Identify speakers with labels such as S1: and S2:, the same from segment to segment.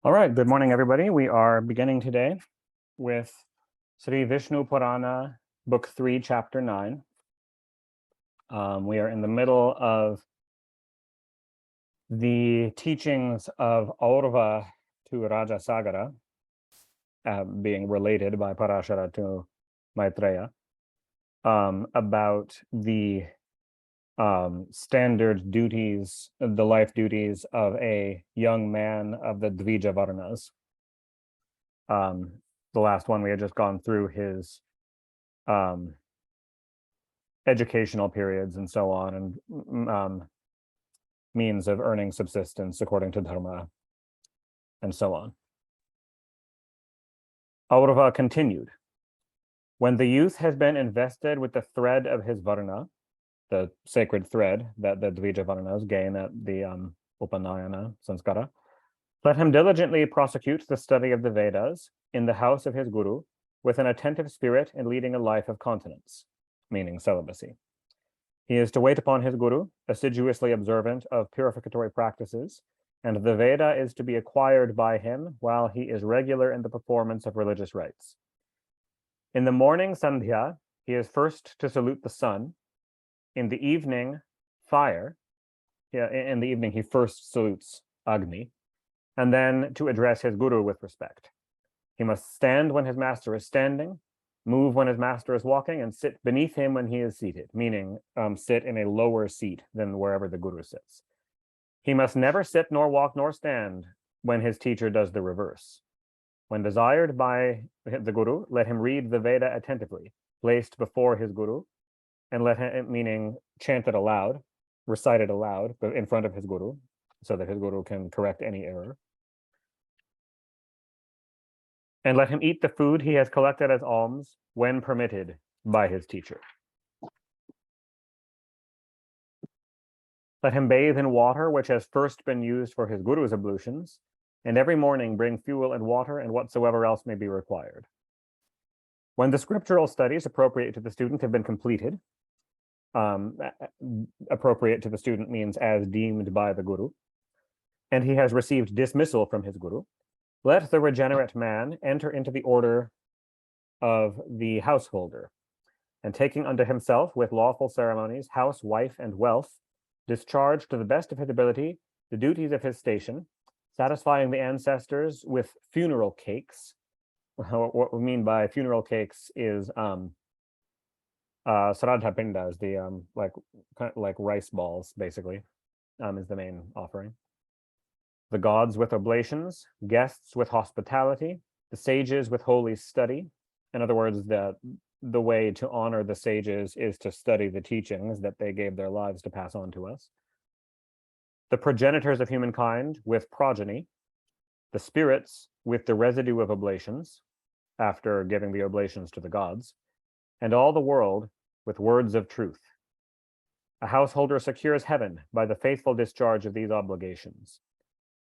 S1: All right, good morning, everybody. We are beginning today with Shri Vishnu Purana, Book 3, Chapter 9. We are in the middle of the teachings of Aurva to Rajasagara, being related by Parashara to Maitreya, about the standard duties, the life duties of a young man of the Dvija Varnas. The last one we had just gone through his educational periods and so on, and means of earning subsistence according to dharma, and so on. Aurva continued. When the youth has been invested with the thread of his varna, the sacred thread that the Dvija Varnas gain at the Upanayana Sanskara, let him diligently prosecute the study of the Vedas in the house of his guru with an attentive spirit and leading a life of continence, meaning celibacy. He is to wait upon his guru, assiduously observant of purificatory practices, and the Veda is to be acquired by him while he is regular in the performance of religious rites. In the morning Sandhya, he is first to salute the sun. In the evening, fire. In the evening, he first salutes Agni, and then to address his guru with respect. He must stand when his master is standing, move when his master is walking, and sit beneath him when he is seated, meaning sit in a lower seat than wherever the guru sits. He must never sit nor walk nor stand when his teacher does the reverse. When desired by the guru, let him read the Veda attentively, placed before his guru, and let him, meaning chant it aloud, recite it aloud, but in front of his guru, so that his guru can correct any error. And let him eat the food he has collected as alms when permitted by his teacher. Let him bathe in water which has first been used for his guru's ablutions, and every morning bring fuel and water and whatsoever else may be required. When the scriptural studies appropriate to the student have been completed, appropriate to the student means as deemed by the guru, and he has received dismissal from his guru, let the regenerate man enter into the order of the householder, and taking unto himself with lawful ceremonies house, wife, and wealth, discharge to the best of his ability the duties of his station, satisfying the ancestors with funeral cakes. What we mean by funeral cakes is Sraddha Pindas, the like rice balls, basically, is the main offering. The gods with oblations, guests with hospitality, the sages with holy study. In other words, the way to honor the sages is to study the teachings that they gave their lives to pass on to us. The progenitors of humankind with progeny, the spirits with the residue of oblations, after giving the oblations to the gods, and all the world with words of truth. A householder secures heaven by the faithful discharge of these obligations.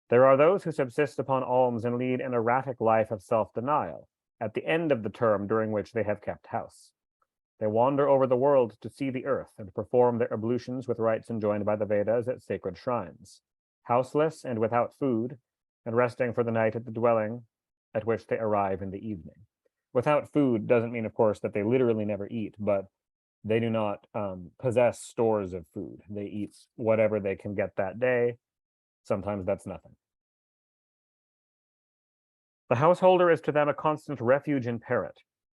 S1: There are those who subsist upon alms and lead an erratic life of self-denial at the end of the term during which they have kept house. They wander over the world to see the earth and perform their ablutions with rites enjoined by the Vedas at sacred shrines, houseless and without food, and resting for the night at the dwelling at which they arrive in the evening. Without food doesn't mean, of course, that they literally never eat, but they do not possess stores of food. They eat whatever they can get that day. Sometimes that's nothing. The householder is to them a constant refuge in peril.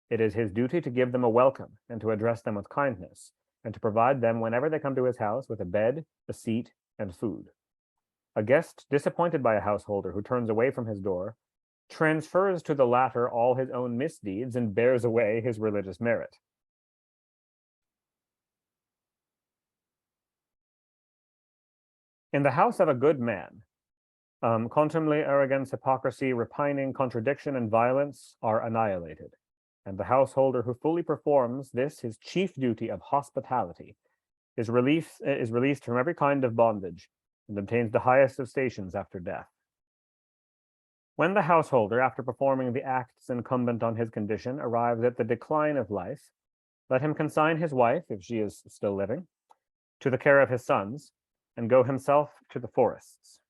S1: It is his duty to give them a welcome and to address them with kindness, and to provide them whenever they come to his house with a bed, a seat, and food. A guest disappointed by a householder who turns away from his door transfers to the latter all his own misdeeds and bears away his religious merit. In the house of a good man, contumely, arrogance, hypocrisy, repining, contradiction, and violence are annihilated, and the householder who fully performs this, his chief duty of hospitality, is released from every kind of bondage and obtains the highest of stations after death. When the householder, after performing the acts incumbent on his condition, arrives at the decline of life, let him consign his wife, if she is still living, to the care of his sons, and go himself to the forests.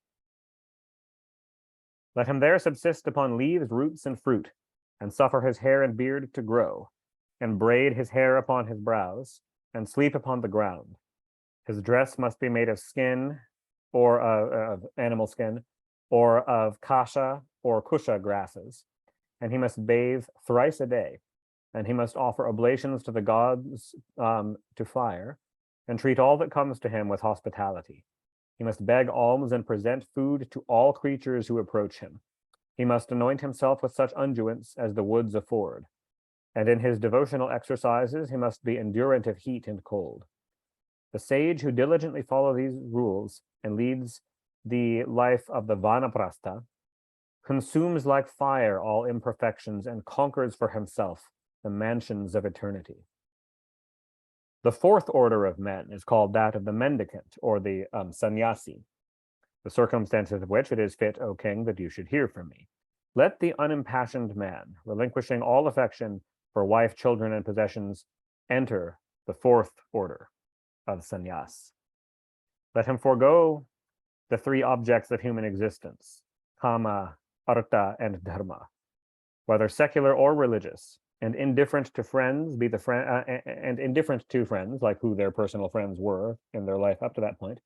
S1: Let him there subsist upon leaves, roots, and fruit, and suffer his hair and beard to grow, and braid his hair upon his brows, and sleep upon the ground. His dress must be made of skin, or of animal skin, or of kasha or kusha grasses, and he must bathe thrice a day, and he must offer oblations to the gods to fire, and treat all that comes to him with hospitality. He must beg alms and present food to all creatures who approach him. He must anoint himself with such unguents as the woods afford. And in his devotional exercises, he must be endurant of heat and cold. The sage who diligently follows these rules and leads the life of the vanaprastha consumes like fire all imperfections and conquers for himself the mansions of eternity. The fourth order of men is called that of the mendicant, or the sannyasi, the circumstances of which it is fit, O king, that you should hear from me. Let the unimpassioned man, relinquishing all affection for wife, children, and possessions, enter the fourth order of sannyas. Let him forego the three objects of human existence, kama, artha, and dharma, whether secular or religious, and indifferent to friends, indifferent to friends, like who their personal friends were in their life up to that point,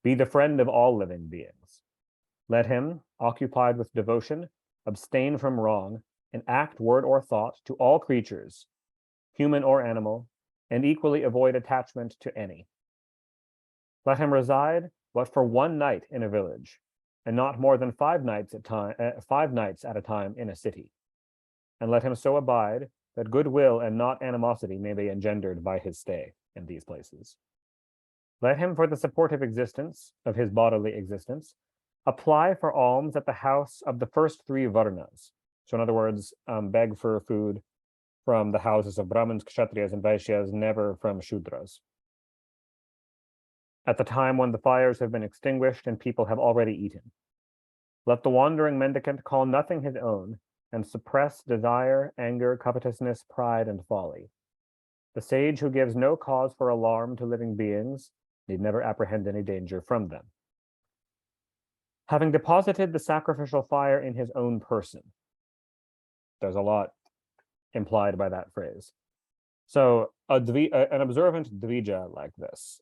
S1: be the friend of all living beings. Let him, occupied with devotion, abstain from wrong, and act, word, or thought to all creatures, human or animal, and equally avoid attachment to any. Let him reside but for one night in a village, and not more than 5 nights at a time in a city. And let him so abide that goodwill and not animosity may be engendered by his stay in these places. Let him, for the support of his bodily existence, apply for alms at the house of the first 3 varnas. So in other words, beg for food from the houses of Brahmins, Kshatriyas, and Vaishyas, never from Shudras. At the time when the fires have been extinguished and people have already eaten. Let the wandering mendicant call nothing his own, and suppress desire, anger, covetousness, pride, and folly. The sage who gives no cause for alarm to living beings need never apprehend any danger from them. Having deposited the sacrificial fire in his own person. There's a lot implied by that phrase. So an observant dvija like this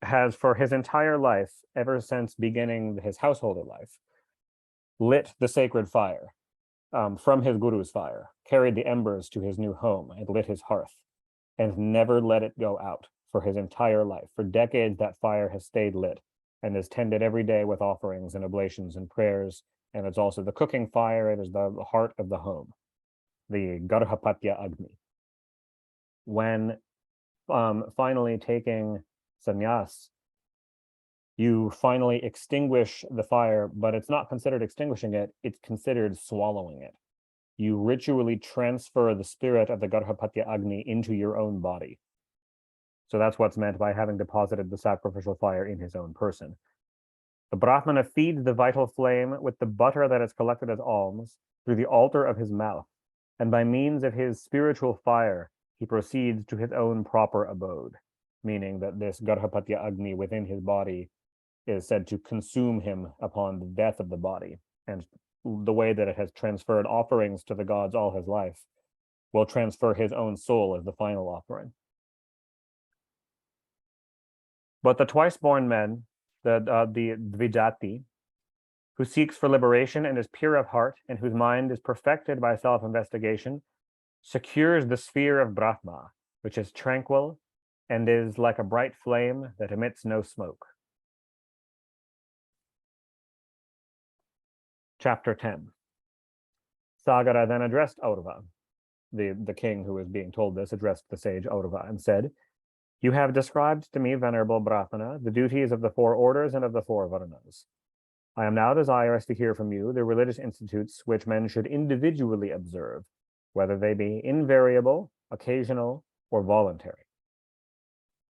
S1: has, for his entire life, ever since beginning his householder life, lit the sacred fire from his guru's fire, carried the embers to his new home, and lit his hearth, and never let it go out for his entire life. For decades, that fire has stayed lit and is tended every day with offerings and oblations and prayers. And it's also the cooking fire. It is the heart of the home, the Garhapatya Agni. When finally taking sannyas, you finally extinguish the fire, but it's not considered extinguishing it, it's considered swallowing it. You ritually transfer the spirit of the Garhapatya Agni into your own body. So that's what's meant by having deposited the sacrificial fire in his own person. The Brahmana feeds the vital flame with the butter that is collected as alms through the altar of his mouth, and by means of his spiritual fire, he proceeds to his own proper abode, meaning that this Garhapatya Agni within his body is said to consume him upon the death of the body. And the way that it has transferred offerings to the gods all his life will transfer his own soul as the final offering. But the twice-born men, the Dvijati, who seeks for liberation and is pure of heart and whose mind is perfected by self-investigation, secures the sphere of Brahma, which is tranquil and is like a bright flame that emits no smoke. Chapter 10. Sagara then addressed Aurva. The king who was being told this addressed the sage Aurva and said, "You have described to me, venerable Brahmana, the duties of the 4 orders and of the 4 varnas. I am now desirous to hear from you the religious institutes which men should individually observe, whether they be invariable, occasional, or voluntary.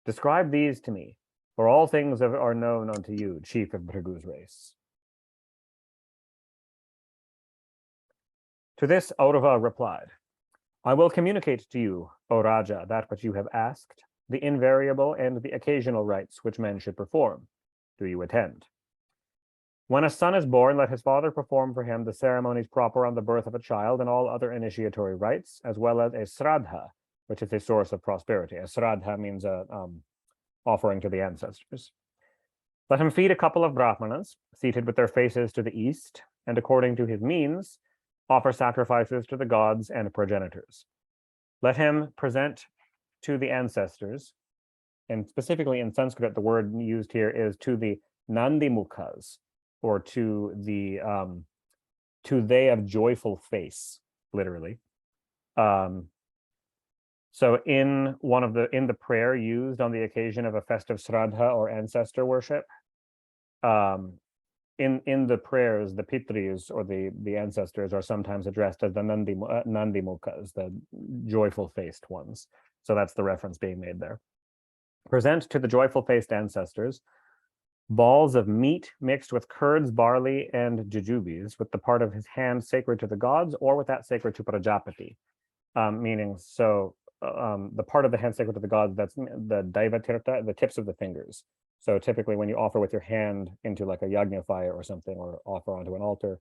S1: Describe these to me, for all things are known unto you, chief of Bhrigu's race." To this Aurva replied, "I will communicate to you, O Raja, that which you have asked, the invariable and the occasional rites which men should perform. Do you attend?" When a son is born, let his father perform for him the ceremonies proper on the birth of a child and all other initiatory rites, as well as a sraddha, which is a source of prosperity. A sraddha means a offering to the ancestors. Let him feed a couple of brahmanas, seated with their faces to the east, and according to his means, offer sacrifices to the gods and progenitors. Let him present to the ancestors, and specifically in Sanskrit, the word used here is to the Nandimukhas, or to they of joyful face, literally. So in the prayer used on the occasion of a festive sraddha or ancestor worship, in the prayers, the pitris or the ancestors are sometimes addressed as the Nandimukhas, the joyful faced ones. So that's the reference being made there. Present to the joyful faced ancestors balls of meat mixed with curds, barley, and jujubes, with the part of his hand sacred to the gods, or with that sacred to Prajapati. Meaning, so the part of the hand sacred to the gods, that's the Daivatirta, the tips of the fingers. So typically when you offer with your hand into like a yajna fire or something, or offer onto an altar,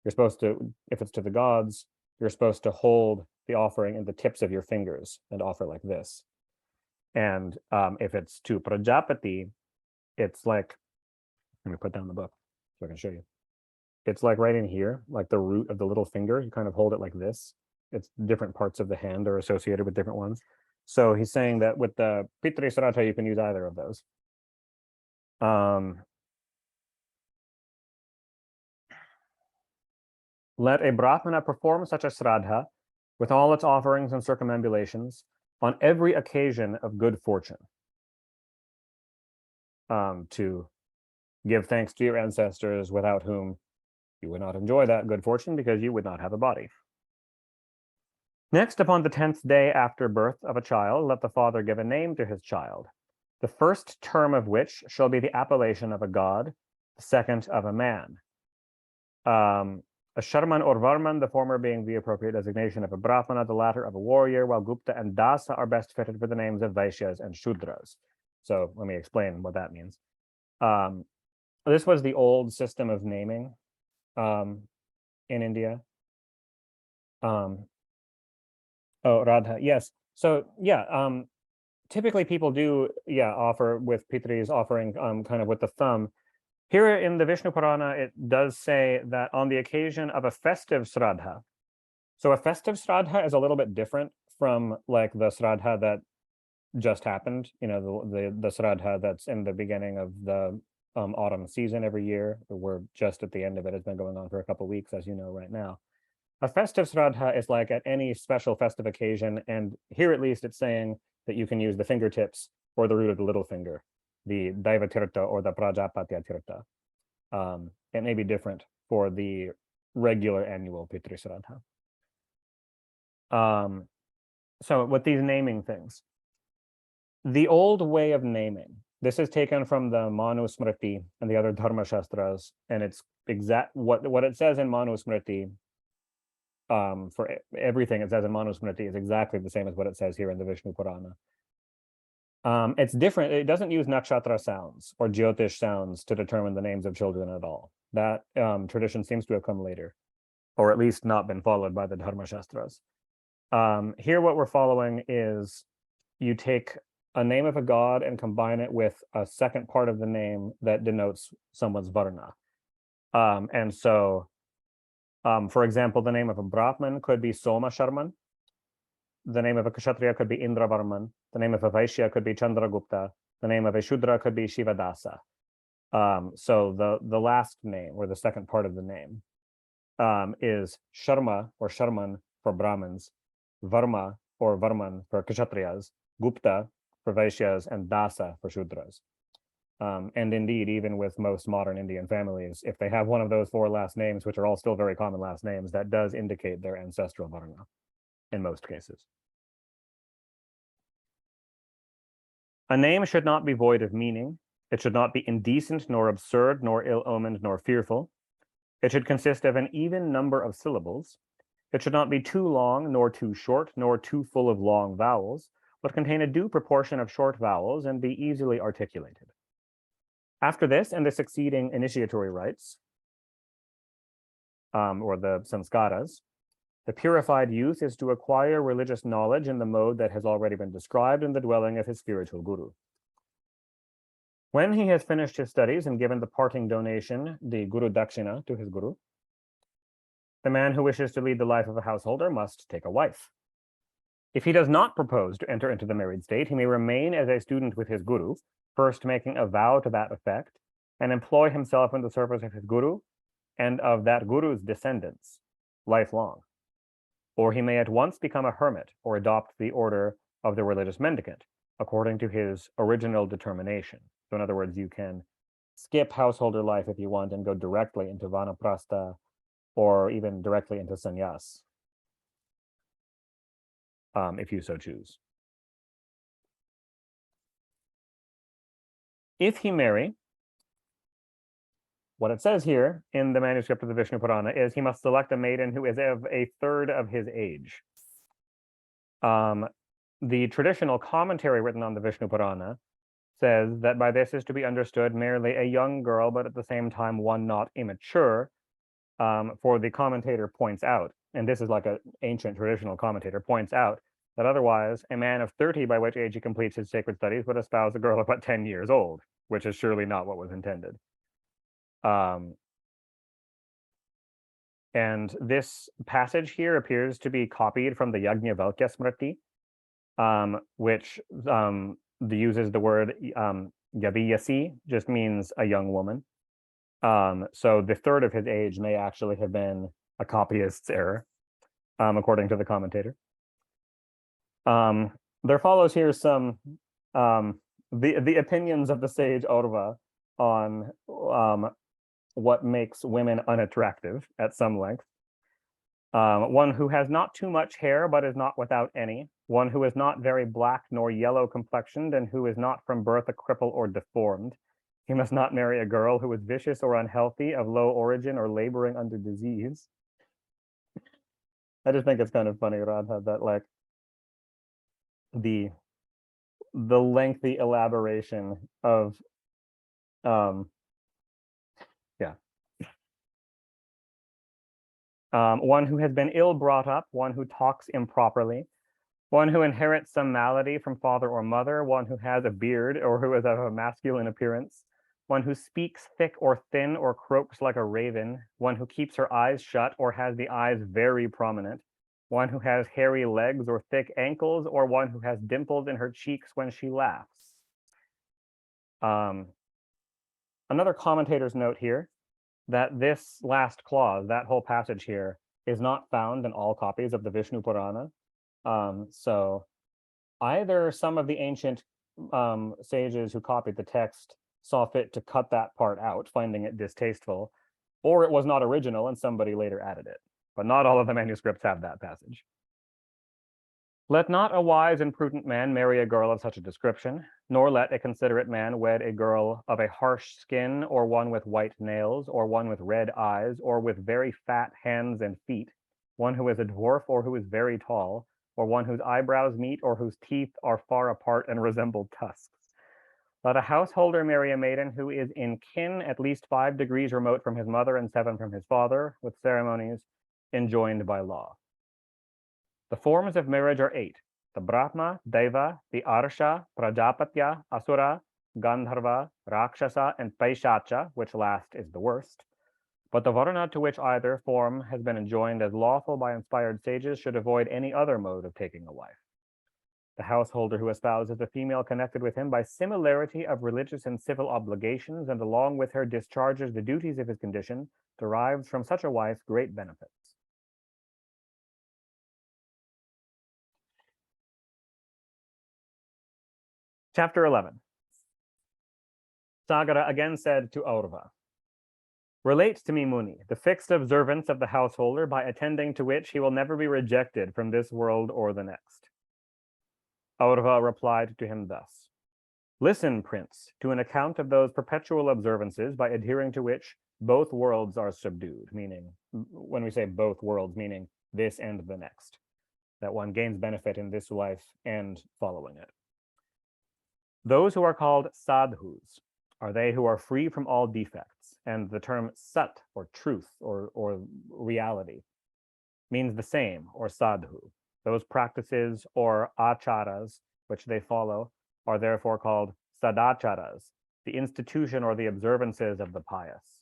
S1: you're supposed to, if it's to the gods, you're supposed to hold the offering in the tips of your fingers and offer like this. And if it's to Prajapati, it's like, let me put down the book so I can show you. It's like right in here, like the root of the little finger. You kind of hold it like this. It's different parts of the hand are associated with different ones. So he's saying that with the Pitri Sraddha, you can use either of those. Let a Brahmana perform such a Sraddha with all its offerings and circumambulations on every occasion of good fortune. To give thanks to your ancestors, without whom you would not enjoy that good fortune because you would not have a body. Next, upon the 10th day after birth of a child, let the father give a name to his child, the first term of which shall be the appellation of a god, the second of a man. A Sharman or Varman, the former being the appropriate designation of a Brahmana, the latter of a warrior, while Gupta and Dasa are best fitted for the names of Vaishyas and Shudras. So let me explain what that means. This was the old system of naming in India. Oh, Radha, yes. So yeah, typically people do, offer with Pitris, offering kind of with the thumb. Here in the Vishnu Purana, it does say that on the occasion of a festive sraddha. So a festive sraddha is a little bit different from like the sraddha that just happened, the sraddha that's in the beginning of the autumn season every year. We're just at the end of it. It's been going on for a couple of weeks, as you know, right now. A festive sraddha is like at any special festive occasion, and here at least it's saying that you can use the fingertips or the root of the little finger, the Daivatirta or the Prajapatya Tirta. It may be different for the regular annual Pitri Sraddha. So with these naming things, the old way of naming, this is taken from the Manu Smriti and the other Dharma Shastras, and it's exact what it says in Manu Smriti. For everything it says in Manu Smriti is exactly the same as what it says here in the Vishnu Purana. It's different. It doesn't use nakshatra sounds or jyotish sounds to determine the names of children at all. That tradition seems to have come later, or at least not been followed by the Dharma Shastras. Here what we're following is you take a name of a god and combine it with a second part of the name that denotes someone's varna. And so, for example, the name of a Brahman could be Soma Sharman. The name of a Kshatriya could be Indra Varman. The name of a Vaishya could be Chandragupta. The name of a Shudra could be Shivadasa. So the last name, or the second part of the name, is Sharma or Sharman for Brahmins, Varma or Varman for Kshatriyas, Gupta for Vaishyas, and Dasa for Shudras. And indeed, even with most modern Indian families, if they have one of those four last names, which are all still very common last names, that does indicate their ancestral varna in most cases. A name should not be void of meaning. It should not be indecent, nor absurd, nor ill-omened, nor fearful. It should consist of an even number of syllables. It should not be too long, nor too short, nor too full of long vowels, but contain a due proportion of short vowels and be easily articulated. After this and the succeeding initiatory rites, or the sanskaras, the purified youth is to acquire religious knowledge in the mode that has already been described in the dwelling of his spiritual guru. When he has finished his studies and given the parting donation, the guru dakshina, to his guru, the man who wishes to lead the life of a householder must take a wife. If he does not propose to enter into the married state, he may remain as a student with his guru, first making a vow to that effect, and employ himself in the service of his guru and of that guru's descendants, lifelong. Or he may at once become a hermit or adopt the order of the religious mendicant, according to his original determination. So in other words, you can skip householder life if you want and go directly into vanaprastha or even directly into sannyas, if you so choose. If he marry, what it says here in the manuscript of the Vishnu Purana is he must select a maiden who is of a third of his age. The traditional commentary written on the Vishnu Purana says that by this is to be understood merely a young girl, but at the same time one not immature, for the commentator points out, and this is like an ancient traditional commentator, points out that otherwise a man of 30 by which age he completes his sacred studies would espouse a girl about 10 years old, which is surely not what was intended. And this passage here appears to be copied from the Yajnavalkya Smriti, which uses the word Yaviyasi, just means a young woman. So the third of his age may actually have been a copyist's error, according to the commentator. There follows here some the opinions of the sage Aurva on what makes women unattractive at some length. One who has not too much hair but is not without any, one who is not very black nor yellow complexioned, and who is not from birth a cripple or deformed. He must not marry a girl who is vicious or unhealthy, of low origin, or laboring under disease. I just think it's kind of funny, Radha, that like the lengthy elaboration of one who has been ill brought up, one who talks improperly, one who inherits some malady from father or mother, one who has a beard or who is of a masculine appearance, one who speaks thick or thin or croaks like a raven, one who keeps her eyes shut or has the eyes very prominent, one who has hairy legs or thick ankles, or one who has dimples in her cheeks when she laughs. Another commentator's note here that this last clause, that whole passage here, is not found in all copies of the Vishnu Purana. So either some of the ancient sages who copied the text saw fit to cut that part out, finding it distasteful, or it was not original and somebody later added it. But not all of the manuscripts have that passage. Let not a wise and prudent man marry a girl of such a description, nor let a considerate man wed a girl of a harsh skin, or one with white nails, or one with red eyes, or with very fat hands and feet, one who is a dwarf or who is very tall, or one whose eyebrows meet or whose teeth are far apart and resemble tusks. Let a householder marry a maiden who is in kin at least 5 degrees remote from his mother and 7 from his father, with ceremonies enjoined by law. The forms of marriage are 8: the Brahma, Deva, the Arsha, Prajapatya, Asura, Gandharva, Rakshasa, and Paishacha, which last is the worst. But the Varna to which either form has been enjoined as lawful by inspired sages should avoid any other mode of taking a wife. The householder who espouses a female connected with him by similarity of religious and civil obligations, and along with her discharges the duties of his condition, derives from such a wife great benefits. Chapter 11. Sagara again said to Aurva, relate to me, Muni, the fixed observance of the householder, by attending to which he will never be rejected from this world or the next. Aurva replied to him thus, listen, Prince, to an account of those perpetual observances by adhering to which both worlds are subdued, meaning, when we say both worlds, meaning this and the next, that one gains benefit in this life and following it. Those who are called sadhus are they who are free from all defects, and the term sat, or truth, or reality, means the same, or sadhu. Those practices or acharas which they follow are therefore called sadacharas, the institution or the observances of the pious.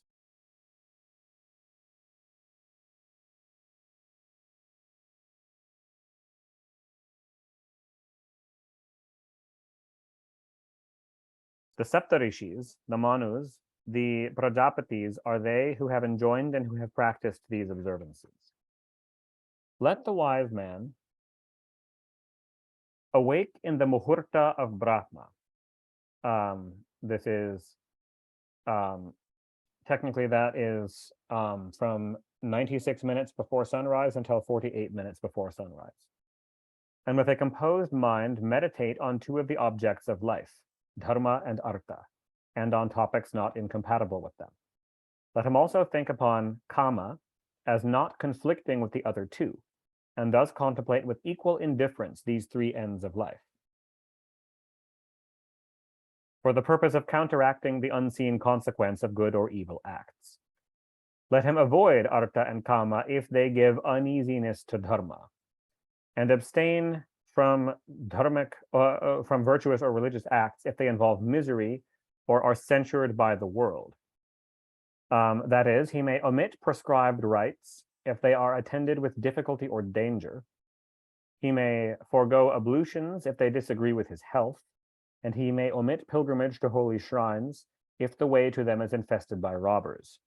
S1: The Saptarishis, the Manus, the Prajapatis are they who have enjoined and who have practiced these observances. Let the wise man awake in the Muhurta of Brahma. This is technically that is from 96 minutes before sunrise until 48 minutes before sunrise. And with a composed mind, meditate on two of the objects of life, dharma and artha, and on topics not incompatible with them. Let him also think upon kama as not conflicting with the other two, and thus contemplate with equal indifference these three ends of life, for the purpose of counteracting the unseen consequence of good or evil acts. Let him avoid artha and kama if they give uneasiness to dharma, and abstain from from virtuous or religious acts if they involve misery or are censured by the world. That is, he may omit prescribed rites if they are attended with difficulty or danger. He may forego ablutions if they disagree with his health, and he may omit pilgrimage to holy shrines if the way to them is infested by robbers.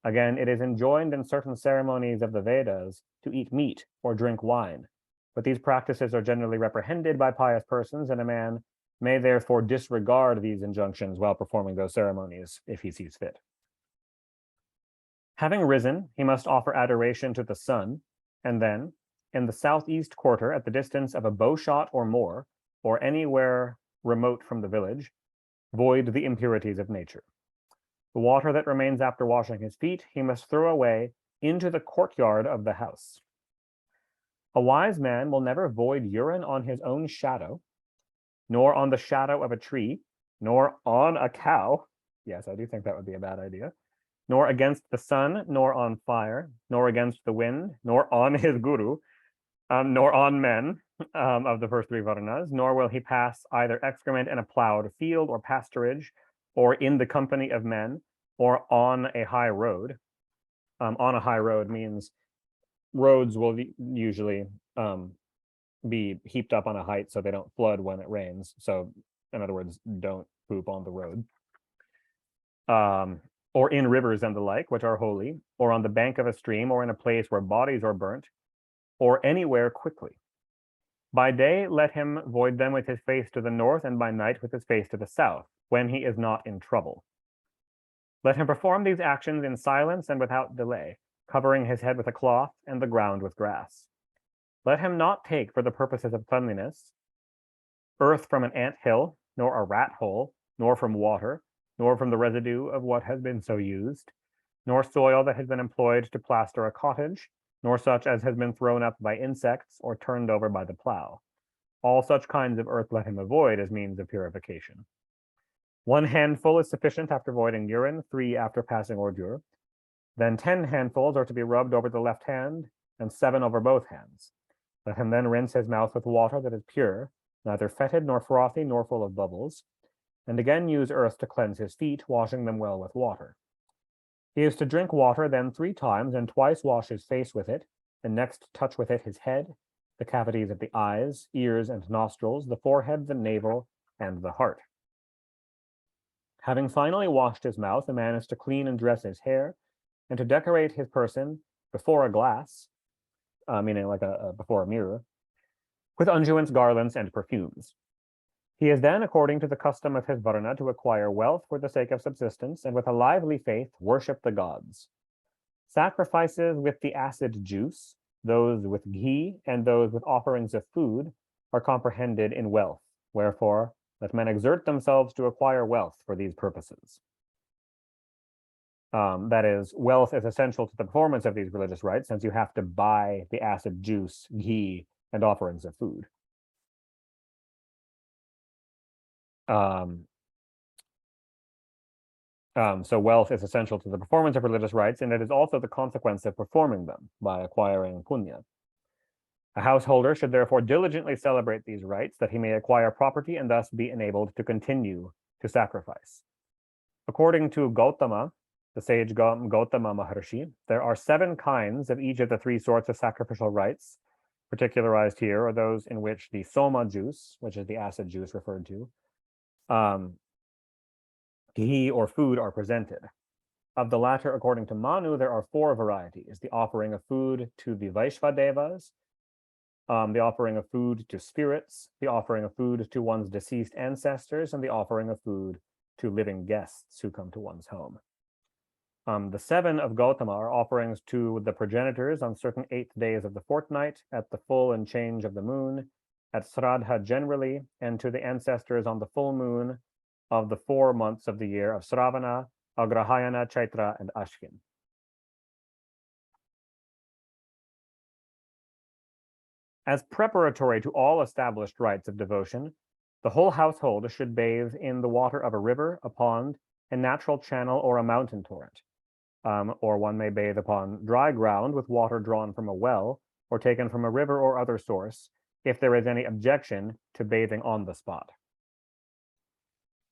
S1: Again, it is enjoined in certain ceremonies of the Vedas to eat meat or drink wine, but these practices are generally reprehended by pious persons, and a man may therefore disregard these injunctions while performing those ceremonies if he sees fit. Having risen, he must offer adoration to the sun, and then, in the southeast quarter, at the distance of a bowshot or more, or anywhere remote from the village, void the impurities of nature. The water that remains after washing his feet, he must throw away into the courtyard of the house. A wise man will never void urine on his own shadow, nor on the shadow of a tree, nor on a cow. Yes, I do think that would be a bad idea. Nor against the sun, nor on fire, nor against the wind, nor on his guru, nor on men of the first three varnas, nor will he pass either excrement in a plowed field or pasturage, or in the company of men, or on a high road. On a high road means roads will usually be heaped up on a height so they don't flood when it rains. So, in other words, don't poop on the road. Or in rivers and the like, which are holy, or on the bank of a stream, or in a place where bodies are burnt, or anywhere quickly. By day, let him void them with his face to the north, and by night with his face to the south, when he is not in trouble. Let him perform these actions in silence and without delay, covering his head with a cloth and the ground with grass. Let him not take, for the purposes of cleanliness, earth from an ant hill, nor a rat hole, nor from water, nor from the residue of what has been so used, nor soil that has been employed to plaster a cottage, nor such as has been thrown up by insects or turned over by the plow. All such kinds of earth let him avoid as means of purification. 1 handful is sufficient after voiding urine, 3 after passing ordure. Then 10 handfuls are to be rubbed over the left hand, and 7 over both hands. Let him then rinse his mouth with water that is pure, neither fetid nor frothy nor full of bubbles, and again use earth to cleanse his feet, washing them well with water. He is to drink water then 3 times, and twice wash his face with it, and next touch with it his head, the cavities of the eyes, ears, and nostrils, the forehead, the navel, and the heart. Having finally washed his mouth, a man is to clean and dress his hair, and to decorate his person before a glass, meaning like before a mirror, with unguents, garlands, and perfumes. He is then, according to the custom of his varna, to acquire wealth for the sake of subsistence, and with a lively faith worship the gods. Sacrifices with the acid juice, those with ghee, and those with offerings of food are comprehended in wealth. Wherefore, let men exert themselves to acquire wealth for these purposes. That is, wealth is essential to the performance of these religious rites, since you have to buy the acid juice, ghee, and offerings of food. So wealth is essential to the performance of religious rites, and it is also the consequence of performing them by acquiring punya. A householder should therefore diligently celebrate these rites that he may acquire property and thus be enabled to continue to sacrifice. According to Gautama, the sage Gautama Maharshi, there are 7 kinds of each of the 3 sorts of sacrificial rites. Particularized here are those in which the soma juice, which is the acid juice referred to, ghee or food are presented. Of the latter, according to Manu, there are 4 varieties: the offering of food to the Vaishvadevas, the offering of food to spirits, the offering of food to one's deceased ancestors, and the offering of food to living guests who come to one's home. The 7 of Gautama are offerings to the progenitors on certain 8 days of the fortnight, at the full and change of the moon, at Sraddha generally, and to the ancestors on the full moon of the 4 months of the year of Sravana, Agrahayana, Chaitra, and Ashvin. As preparatory to all established rites of devotion, the whole household should bathe in the water of a river, a pond, a natural channel, or a mountain torrent. Or one may bathe upon dry ground with water drawn from a well or taken from a river or other source, if there is any objection to bathing on the spot.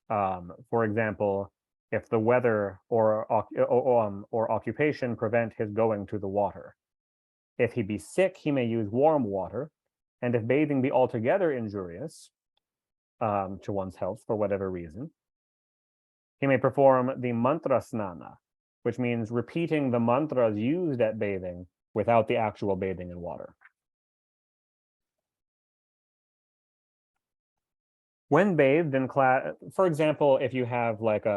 S1: For example, if the weather or occupation prevent his going to the water. If he be sick, he may use warm water, and if bathing be altogether injurious to one's health for whatever reason, he may perform the mantra snana, which means repeating the mantras used at bathing without the actual bathing in water. When bathed in for example, if you have like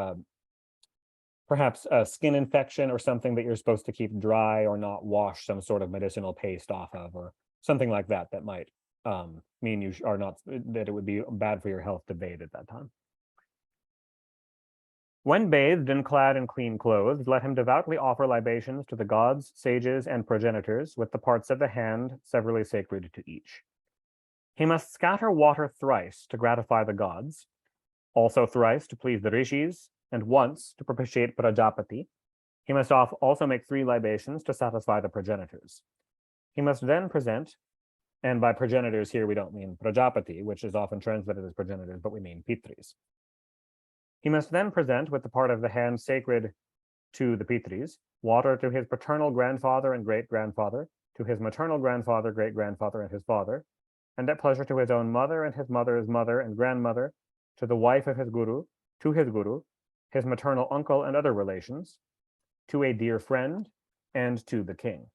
S1: perhaps a skin infection or something that you're supposed to keep dry or not wash some sort of medicinal paste off of, or something like that, that might mean you are not, that it would be bad for your health to bathe at that time. When bathed and clad in clean clothes, let him devoutly offer libations to the gods, sages, and progenitors, with the parts of the hand severally sacred to each. He must scatter water thrice to gratify the gods, also thrice to please the rishis, and once to propitiate Prajapati. He must also make 3 libations to satisfy the progenitors. He must then present, and by progenitors here we don't mean Prajapati, which is often translated as progenitors, but we mean Pitris. He must then present, with the part of the hand sacred to the Pitris, water to his paternal grandfather and great-grandfather, to his maternal grandfather, great-grandfather, and his father, and at pleasure to his own mother and his mother's mother and grandmother, to the wife of his guru, to his maternal uncle and other relations, to a dear friend, and to the king.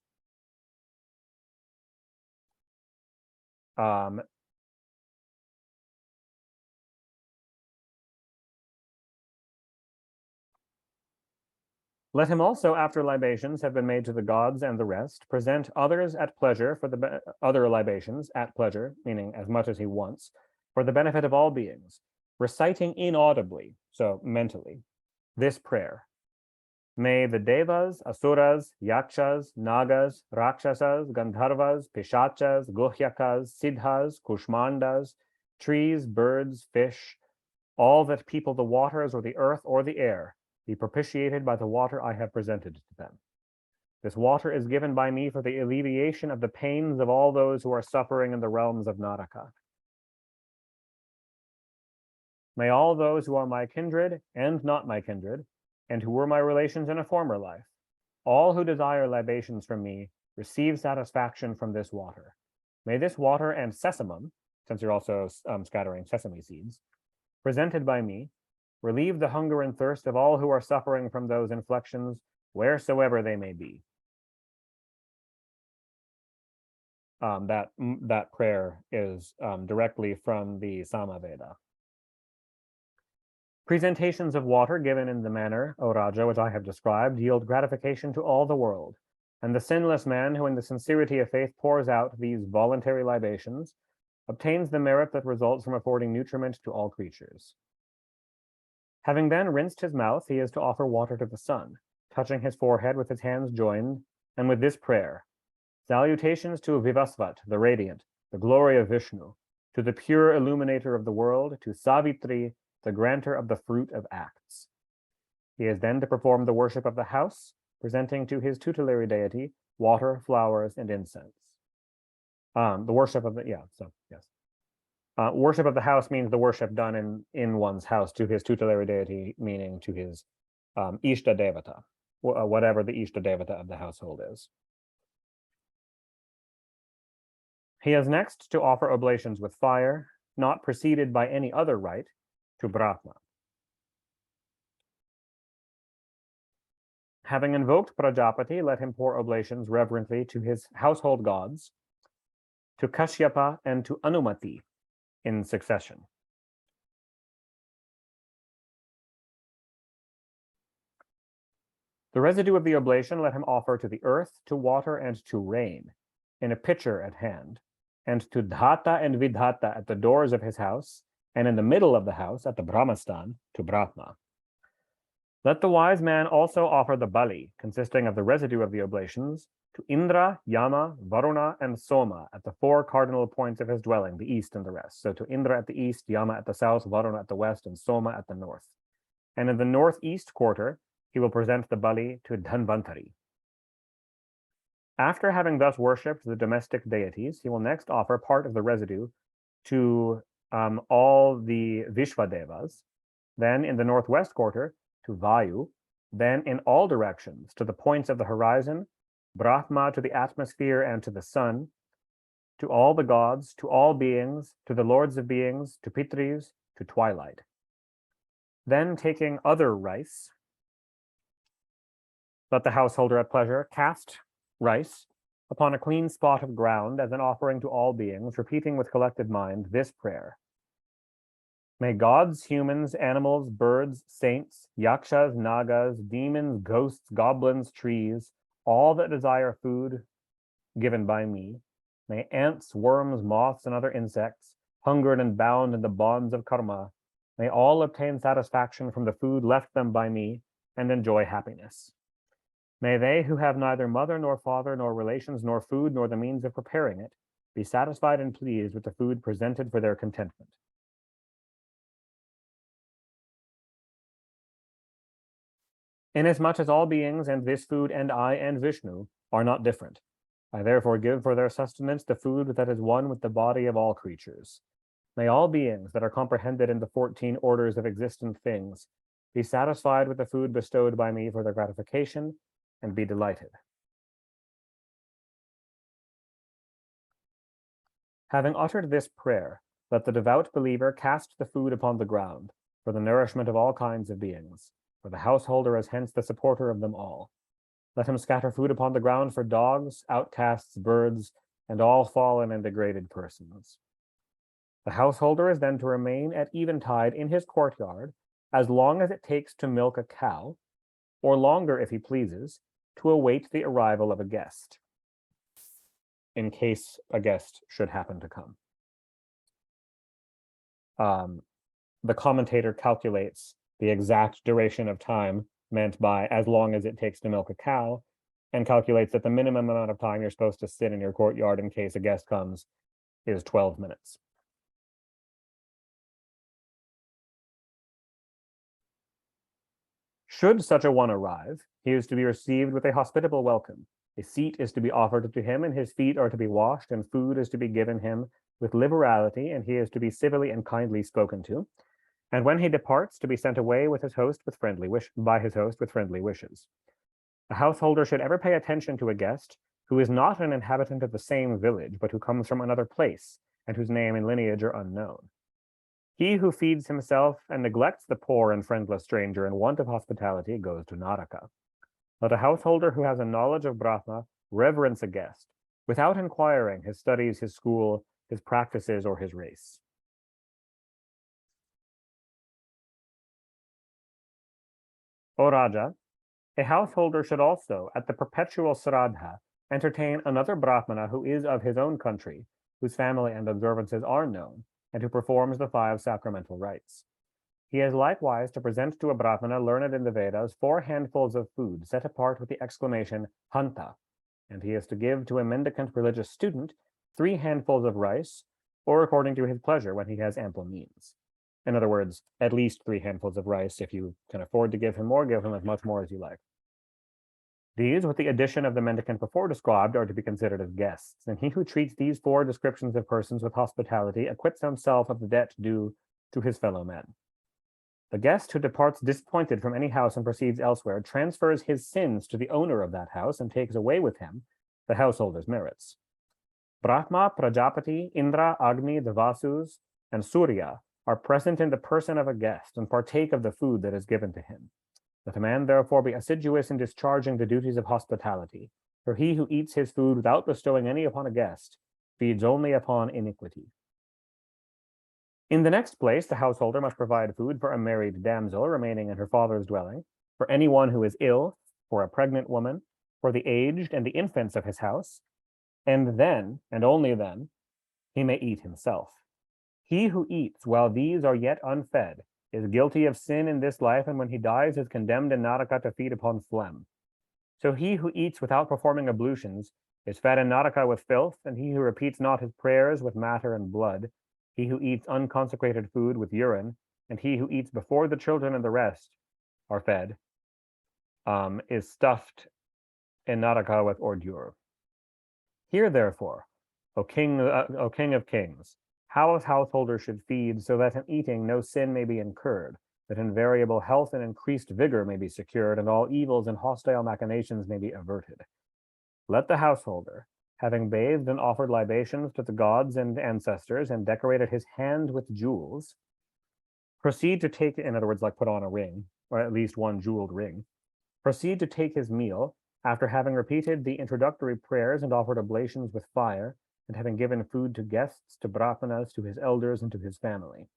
S1: Let him also, after libations have been made to the gods and the rest, present others at pleasure for the other libations at pleasure, meaning as much as he wants, for the benefit of all beings, reciting inaudibly, so mentally, this prayer. May the devas, asuras, yakshas, nagas, rakshasas, gandharvas, pishachas, guhyakas, siddhas, kushmandas, trees, birds, fish, all that people the waters or the earth or the air, be propitiated by the water I have presented to them. This water is given by me for the alleviation of the pains of all those who are suffering in the realms of Naraka. May all those who are my kindred and not my kindred, and who were my relations in a former life, all who desire libations from me, receive satisfaction from this water. May this water and sesamum, since you're also scattering sesame seeds, presented by me, relieve the hunger and thirst of all who are suffering from those inflictions, wheresoever they may be. That prayer is directly from the Samaveda. Presentations of water given in the manner, O Raja, which I have described, yield gratification to all the world, and the sinless man who in the sincerity of faith pours out these voluntary libations obtains the merit that results from affording nutriment to all creatures. Having then rinsed his mouth, he is to offer water to the sun, touching his forehead with his hands joined, and with this prayer: salutations to Vivasvat, the radiant, the glory of Vishnu, to the pure illuminator of the world, to Savitri, the granter of the fruit of acts. He is then to perform the worship of the house, presenting to his tutelary deity water, flowers, and incense. The worship of the, yes. Worship of the house means the worship done in one's house to his tutelary deity, meaning to his Ishta Devata, whatever the Ishta Devata of the household is. He is next to offer oblations with fire, not preceded by any other rite, to Brahma. Having invoked Prajapati, let him pour oblations reverently to his household gods, to Kashyapa and to Anumati in succession. The residue of the oblation let him offer to the earth, to water, and to rain, in a pitcher at hand, and to Dhata and Vidhata at the doors of his house, and in the middle of the house, at the Brahmastan, to Brahma. Let the wise man also offer the bali, consisting of the residue of the oblations, to Indra, Yama, Varuna, and Soma at the 4 cardinal points of his dwelling, the east and the rest. So to Indra at the east, Yama at the south, Varuna at the west, and Soma at the north. And in the northeast quarter, he will present the bali to Dhanvantari. After having thus worshipped the domestic deities, he will next offer part of the residue to all the Vishvadevas, then in the northwest quarter to Vayu, then in all directions to the points of the horizon, Brahma to the atmosphere and to the sun, to all the gods, to all beings, to the lords of beings, to Pitris, to twilight. Then taking other rice, let the householder at pleasure cast rice upon a clean spot of ground as an offering to all beings, repeating with collected mind this prayer. May gods, humans, animals, birds, saints, yakshas, nagas, demons, ghosts, goblins, trees, all that desire food given by me, may ants, worms, moths, and other insects, hungered and bound in the bonds of karma, may all obtain satisfaction from the food left them by me and enjoy happiness. May they who have neither mother nor father nor relations nor food nor the means of preparing it be satisfied and pleased with the food presented for their contentment. Inasmuch as all beings and this food and I and Vishnu are not different, I therefore give for their sustenance the food that is one with the body of all creatures. May all beings that are comprehended in the 14 orders of existent things be satisfied with the food bestowed by me for their gratification and be delighted. Having uttered this prayer, let the devout believer cast the food upon the ground for the nourishment of all kinds of beings, for the householder is hence the supporter of them all. Let him scatter food upon the ground for dogs, outcasts, birds, and all fallen and degraded persons. The householder is then to remain at eventide in his courtyard as long as it takes to milk a cow, or longer if he pleases, to await the arrival of a guest, in case a guest should happen to come. The commentator calculates the exact duration of time meant by as long as it takes to milk a cow, and calculates that the minimum amount of time you're supposed to sit in your courtyard in case a guest comes is 12 minutes. Should such a one arrive, he is to be received with a hospitable welcome. A seat is to be offered to him, and his feet are to be washed, and food is to be given him with liberality, and he is to be civilly and kindly spoken to. And when he departs, to be sent away with his host with friendly wishes. A householder should ever pay attention to a guest who is not an inhabitant of the same village, but who comes from another place, and whose name and lineage are unknown. He who feeds himself and neglects the poor and friendless stranger in want of hospitality goes to Naraka. Let a householder who has a knowledge of Brahma reverence a guest, without inquiring his studies, his school, his practices, or his race. O Raja, a householder should also, at the perpetual Sraddha, entertain another Brahmana who is of his own country, whose family and observances are known, and who performs the 5 sacramental rites. He is likewise to present to a Brahmana learned in the Vedas 4 handfuls of food set apart with the exclamation Hanta, and he is to give to a mendicant religious student 3 handfuls of rice, or according to his pleasure when he has ample means. In other words, at least 3 handfuls of rice. If you can afford to give him more, give him as much more as you like. These, with the addition of the mendicant before described, are to be considered as guests, and he who treats these 4 descriptions of persons with hospitality acquits himself of the debt due to his fellow men. The guest who departs disappointed from any house and proceeds elsewhere transfers his sins to the owner of that house and takes away with him the householder's merits. Brahma, Prajapati, Indra, Agni, the Vasus, and Surya are present in the person of a guest and partake of the food that is given to him. Let a man therefore be assiduous in discharging the duties of hospitality, for he who eats his food without bestowing any upon a guest feeds only upon iniquity. In the next place, the householder must provide food for a married damsel remaining in her father's dwelling, for anyone who is ill, for a pregnant woman, for the aged and the infants of his house, and then, and only then, he may eat himself. He who eats while these are yet unfed is guilty of sin in this life, and when he dies is condemned in Naraka to feed upon phlegm. So he who eats without performing ablutions is fed in Naraka with filth, and he who repeats not his prayers with matter and blood, he who eats unconsecrated food with urine, and he who eats before the children and the rest are fed, is stuffed in Naraka with ordure. Hear therefore, O King of Kings, how a householder should feed, so that in eating no sin may be incurred, that in variable health and increased vigor may be secured, and all evils and hostile machinations may be averted. Let the householder, having bathed and offered libations to the gods and ancestors, and decorated his hand with jewels, proceed to take, in other words, like put on a ring, or at least one jeweled ring, proceed to take his meal, after having repeated the introductory prayers and offered oblations with fire, and having given food to guests, to brahmanas, to his elders, and to his family.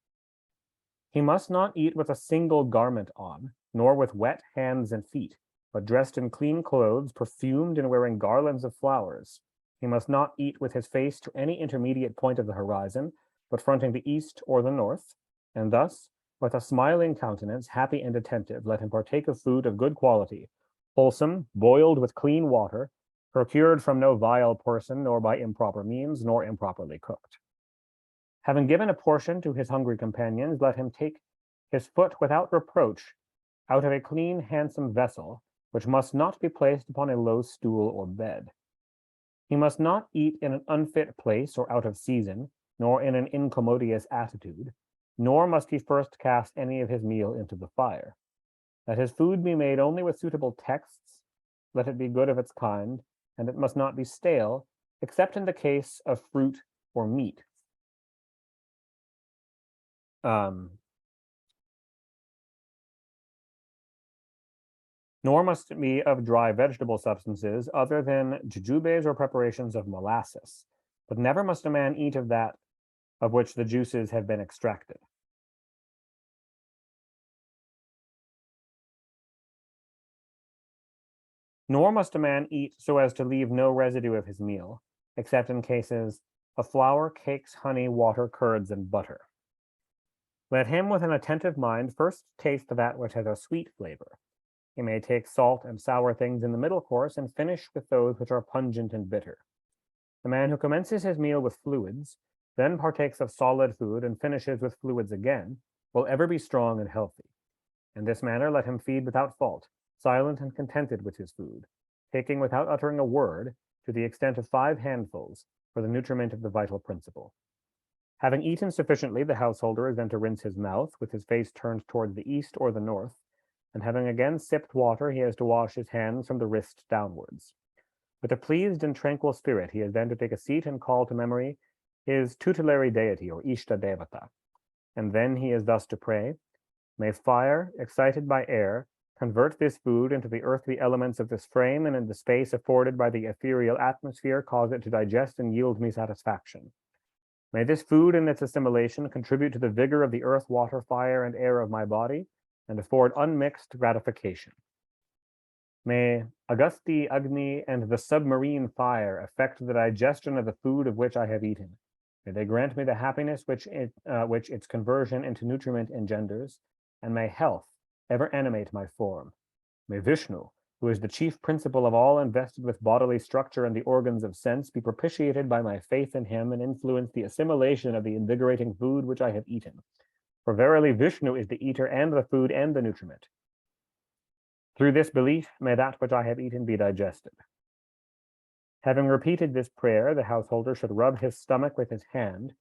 S1: He must not eat with a single garment on, nor with wet hands and feet, but dressed in clean clothes, perfumed and wearing garlands of flowers. He must not eat with his face to any intermediate point of the horizon, but fronting the east or the north, and thus, with a smiling countenance, happy and attentive, let him partake of food of good quality, wholesome, boiled with clean water, procured from no vile person, nor by improper means, nor improperly cooked. Having given a portion to his hungry companions, let him take his foot without reproach out of a clean, handsome vessel, which must not be placed upon a low stool or bed. He must not eat in an unfit place or out of season, nor in an incommodious attitude, nor must he first cast any of his meal into the fire. Let his food be made only with suitable texts, let it be good of its kind, and it must not be stale, except in the case of fruit or meat. Nor must it be of dry vegetable substances other than jujubes or preparations of molasses, but never must a man eat of that of which the juices have been extracted. Nor must a man eat so as to leave no residue of his meal, except in cases of flour, cakes, honey, water, curds, and butter. Let him with an attentive mind first taste that which has a sweet flavor. He may take salt and sour things in the middle course, and finish with those which are pungent and bitter. The man who commences his meal with fluids, then partakes of solid food, and finishes with fluids again, will ever be strong and healthy. In this manner let him feed without fault, silent and contented with his food, taking without uttering a word, to the extent of 5 handfuls, for the nutriment of the vital principle. Having eaten sufficiently, the householder is then to rinse his mouth, with his face turned toward the east or the north, and having again sipped water, he has to wash his hands from the wrist downwards. With a pleased and tranquil spirit, he is then to take a seat and call to memory his tutelary deity, or Ishta Devata, and then he is thus to pray: may fire, excited by air, convert this food into the earthly elements of this frame, and in the space afforded by the ethereal atmosphere cause it to digest and yield me satisfaction. May this food and its assimilation contribute to the vigor of the earth, water, fire, and air of my body, and afford unmixed gratification. May Agusti, Agni, and the submarine fire effect the digestion of the food of which I have eaten. May they grant me the happiness which its conversion into nutriment engenders, and may health ever animate my form. May Vishnu, who is the chief principle of all invested with bodily structure and the organs of sense, be propitiated by my faith in him and influence the assimilation of the invigorating food which I have eaten. For verily Vishnu is the eater and the food and the nutriment. Through this belief, may that which I have eaten be digested. Having repeated this prayer, the householder should rub his stomach with his hand,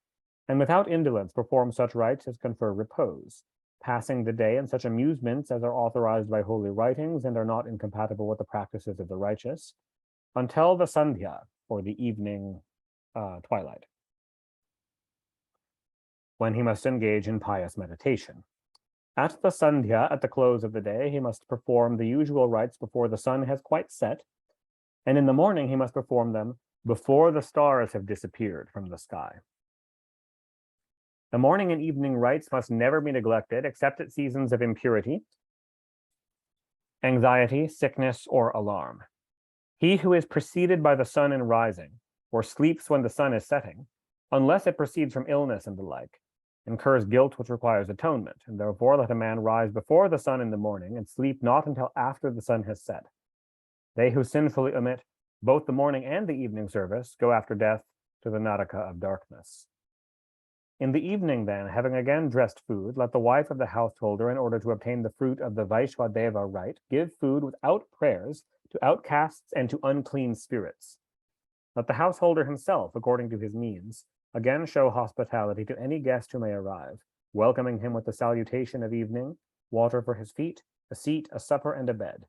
S1: and without indolence perform such rites as confer repose, passing the day in such amusements as are authorized by holy writings and are not incompatible with the practices of the righteous, until the sandhya, or the evening twilight, when he must engage in pious meditation. At the sandhya, at the close of the day, he must perform the usual rites before the sun has quite set, and in the morning he must perform them before the stars have disappeared from the sky. The morning and evening rites must never be neglected except at seasons of impurity, anxiety, sickness, or alarm. He who is preceded by the sun in rising, or sleeps when the sun is setting, unless it proceeds from illness and the like, incurs guilt which requires atonement, and therefore let a man rise before the sun in the morning and sleep not until after the sun has set. They who sinfully omit both the morning and the evening service go after death to the Naraka of darkness. In the evening, then, having again dressed food, let the wife of the householder, in order to obtain the fruit of the Vaishwadeva rite, give food without prayers to outcasts and to unclean spirits. Let the householder himself, according to his means, again show hospitality to any guest who may arrive, welcoming him with the salutation of evening, water for his feet, a seat, a supper, and a bed.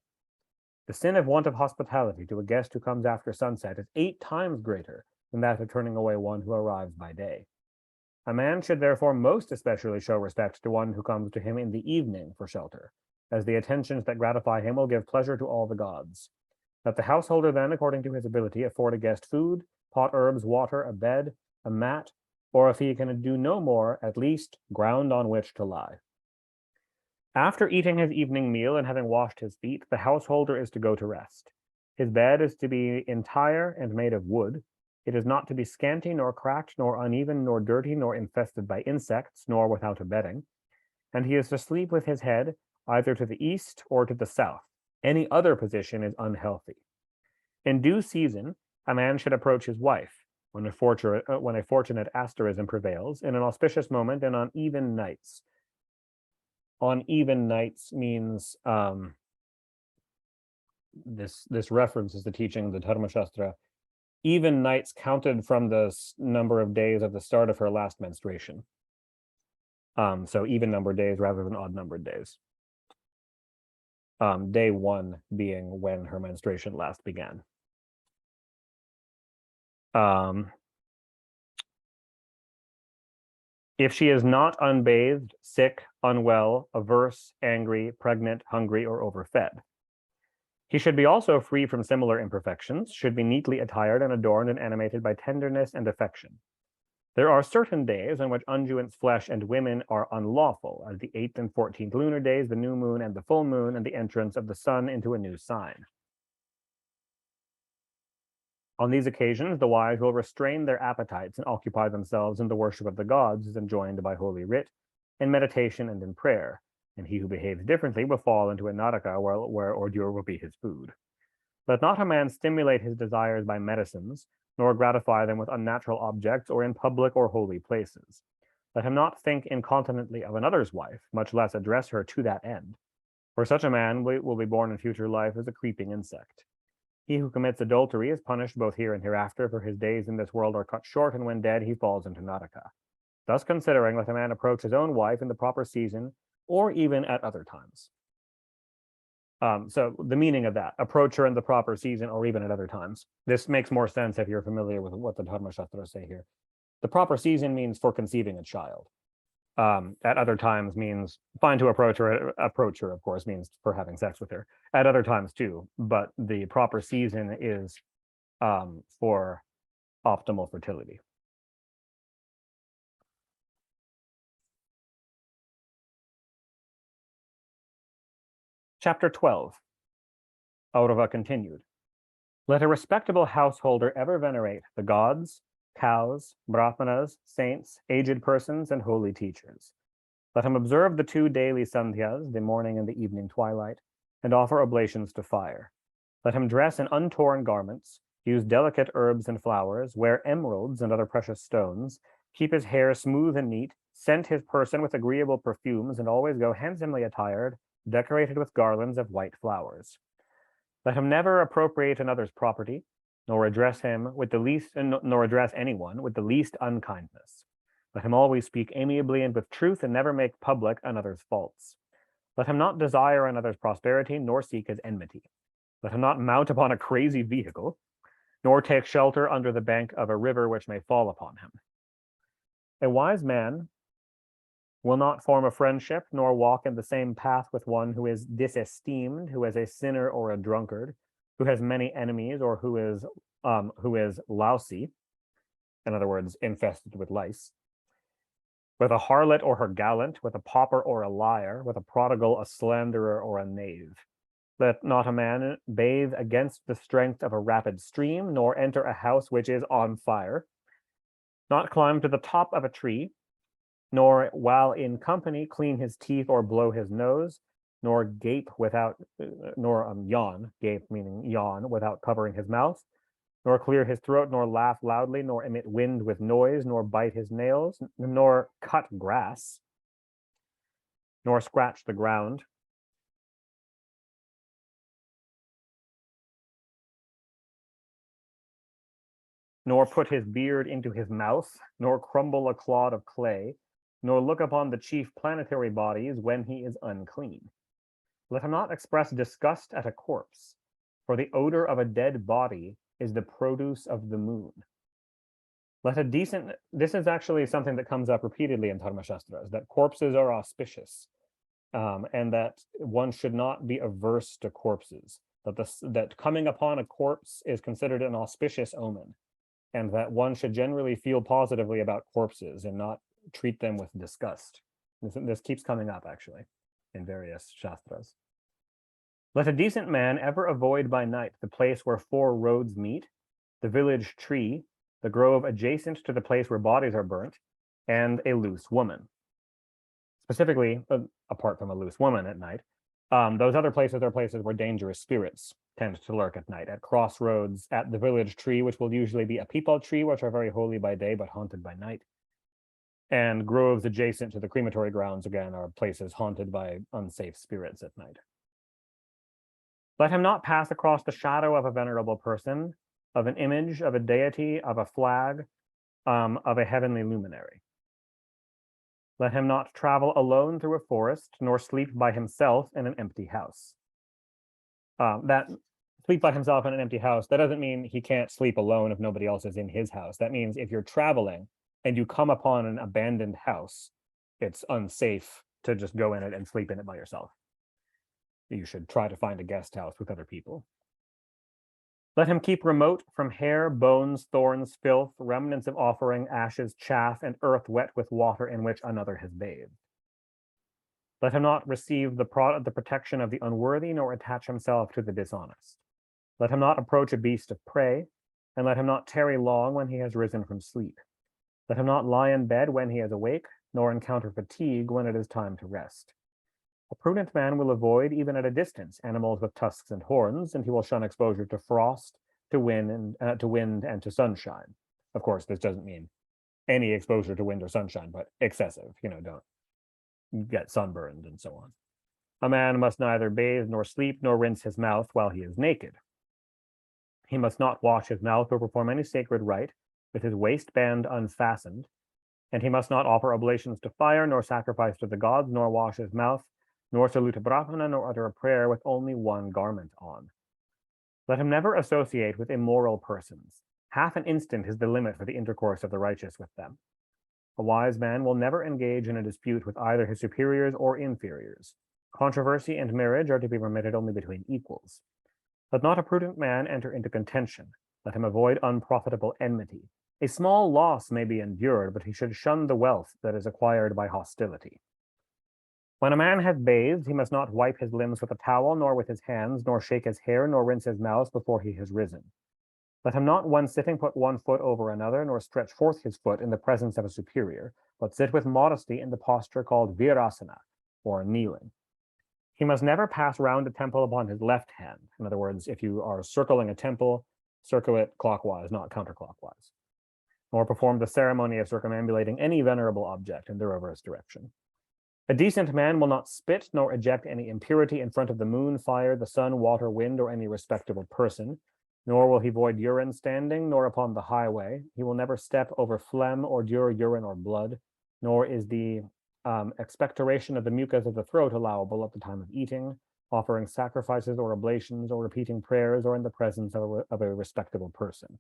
S1: The sin of want of hospitality to a guest who comes after sunset is 8 times greater than that of turning away one who arrives by day. A man should therefore most especially show respect to one who comes to him in the evening for shelter, as the attentions that gratify him will give pleasure to all the gods. Let the householder then, according to his ability, afford a guest food, pot herbs, water, a bed, a mat, or if he can do no more, at least ground on which to lie. After eating his evening meal and having washed his feet, the householder is to go to rest. His bed is to be entire and made of wood. It is not to be scanty, nor cracked, nor uneven, nor dirty, nor infested by insects, nor without a bedding. And he is to sleep with his head either to the east or to the south. Any other position is unhealthy. In due season, a man should approach his wife, when a fortunate asterism prevails, in an auspicious moment and on even nights. On even nights means this references the teaching of the Dharma Shastra. Even nights counted from the number of days of the start of her last menstruation. So even numbered days rather than odd numbered days. Day 1 being when her menstruation last began. If she is not unbathed, sick, unwell, averse, angry, pregnant, hungry, or overfed. He should be also free from similar imperfections, should be neatly attired and adorned and animated by tenderness and affection. There are certain days on which unguents, flesh, and women are unlawful, as the 8th and 14th lunar days, the new moon and the full moon, and the entrance of the sun into a new sign. On these occasions, the wise will restrain their appetites and occupy themselves in the worship of the gods as enjoined by Holy Writ, in meditation and in prayer, and he who behaves differently will fall into a naraka where ordure will be his food. Let not a man stimulate his desires by medicines, nor gratify them with unnatural objects or in public or holy places. Let him not think incontinently of another's wife, much less address her to that end. For such a man will be born in future life as a creeping insect. He who commits adultery is punished both here and hereafter, for his days in this world are cut short, and when dead he falls into naraka. Thus considering, let a man approach his own wife in the proper season, or even at other times. So the meaning of that, approach her in the proper season or even at other times. This makes more sense if you're familiar with what the Dharma Shastras say here. The proper season means for conceiving a child. At other times means fine to approach her. Approach her, of course, means for having sex with her. At other times too, but the proper season is for optimal fertility. Chapter 12. Aurava continued. Let a respectable householder ever venerate the gods, cows, brahmanas, saints, aged persons, and holy teachers. Let him observe the 2 daily sandhyas, the morning and the evening twilight, and offer oblations to fire. Let him dress in untorn garments, use delicate herbs and flowers, wear emeralds and other precious stones, keep his hair smooth and neat, scent his person with agreeable perfumes, and always go handsomely attired, decorated with garlands of white flowers. Let him never appropriate another's property, nor address anyone with the least unkindness. Let him always speak amiably and with truth, and never make public another's faults. Let him not desire another's prosperity, nor seek his enmity. Let him not mount upon a crazy vehicle, nor take shelter under the bank of a river which may fall upon him. A wise man will not form a friendship, nor walk in the same path with one who is disesteemed, who is a sinner or a drunkard, who has many enemies, or who is lousy, in other words, infested with lice, with a harlot or her gallant, with a pauper or a liar, with a prodigal, a slanderer, or a knave. Let not a man bathe against the strength of a rapid stream, nor enter a house which is on fire, not climb to the top of a tree, nor while in company clean his teeth or blow his nose, nor yawn, gape meaning yawn, without covering his mouth, nor clear his throat, nor laugh loudly, nor emit wind with noise, nor bite his nails, nor cut grass, nor scratch the ground, nor put his beard into his mouth, nor crumble a clod of clay, nor look upon the chief planetary bodies when he is unclean. Let him not express disgust at a corpse, for the odor of a dead body is the produce of the moon. This is actually something that comes up repeatedly in Dharmashastras, that corpses are auspicious, and that one should not be averse to corpses, that coming upon a corpse is considered an auspicious omen, and that one should generally feel positively about corpses and not treat them with disgust. This keeps coming up, actually, in various shastras. Let a decent man ever avoid by night the place where four roads meet, the village tree, the grove adjacent to the place where bodies are burnt, and a loose woman. Specifically, apart from a loose woman at night, those other places are places where dangerous spirits tend to lurk at night, at crossroads, at the village tree, which will usually be a peepal tree, which are very holy by day but haunted by night. And groves adjacent to the crematory grounds, again, are places haunted by unsafe spirits at night. Let him not pass across the shadow of a venerable person, of an image, of a deity, of a flag, of a heavenly luminary. Let him not travel alone through a forest, nor sleep by himself in an empty house. That sleep by himself in an empty house, that doesn't mean he can't sleep alone if nobody else is in his house. That means if you're traveling and you come upon an abandoned house, it's unsafe to just go in it and sleep in it by yourself. You should try to find a guest house with other people. Let him keep remote from hair, bones, thorns, filth, remnants of offering, ashes, chaff, and earth wet with water in which another has bathed. Let him not receive the protection of the unworthy, nor attach himself to the dishonest. Let him not approach a beast of prey, and let him not tarry long when he has risen from sleep. Let him not lie in bed when he is awake, nor encounter fatigue when it is time to rest. A prudent man will avoid, even at a distance, animals with tusks and horns, and he will shun exposure to frost, to wind, and to sunshine. Of course, this doesn't mean any exposure to wind or sunshine, but excessive. Don't get sunburned and so on. A man must neither bathe nor sleep nor rinse his mouth while he is naked. He must not wash his mouth or perform any sacred rite with his waistband unfastened, and he must not offer oblations to fire, nor sacrifice to the gods, nor wash his mouth, nor salute a brahmana, nor utter a prayer with only one garment on. Let him never associate with immoral persons. Half an instant is the limit for the intercourse of the righteous with them. A wise man will never engage in a dispute with either his superiors or inferiors. Controversy and marriage are to be permitted only between equals. Let not a prudent man enter into contention. Let him avoid unprofitable enmity. A small loss may be endured, but he should shun the wealth that is acquired by hostility. When a man has bathed, he must not wipe his limbs with a towel, nor with his hands, nor shake his hair, nor rinse his mouth before he has risen. Let him not, when sitting, put one foot over another, nor stretch forth his foot in the presence of a superior, but sit with modesty in the posture called virasana, or kneeling. He must never pass round a temple upon his left hand. In other words, if you are circling a temple, circle it clockwise, not counterclockwise. nor perform the ceremony of circumambulating any venerable object in the reverse direction. A decent man will not spit nor eject any impurity in front of the moon, fire, the sun, water, wind, or any respectable person, nor will he void urine standing, nor upon the highway. He will never step over phlegm or urine or blood, nor is the expectoration of the mucus of the throat allowable at the time of eating, offering sacrifices or oblations, or repeating prayers, or in the presence of a respectable person.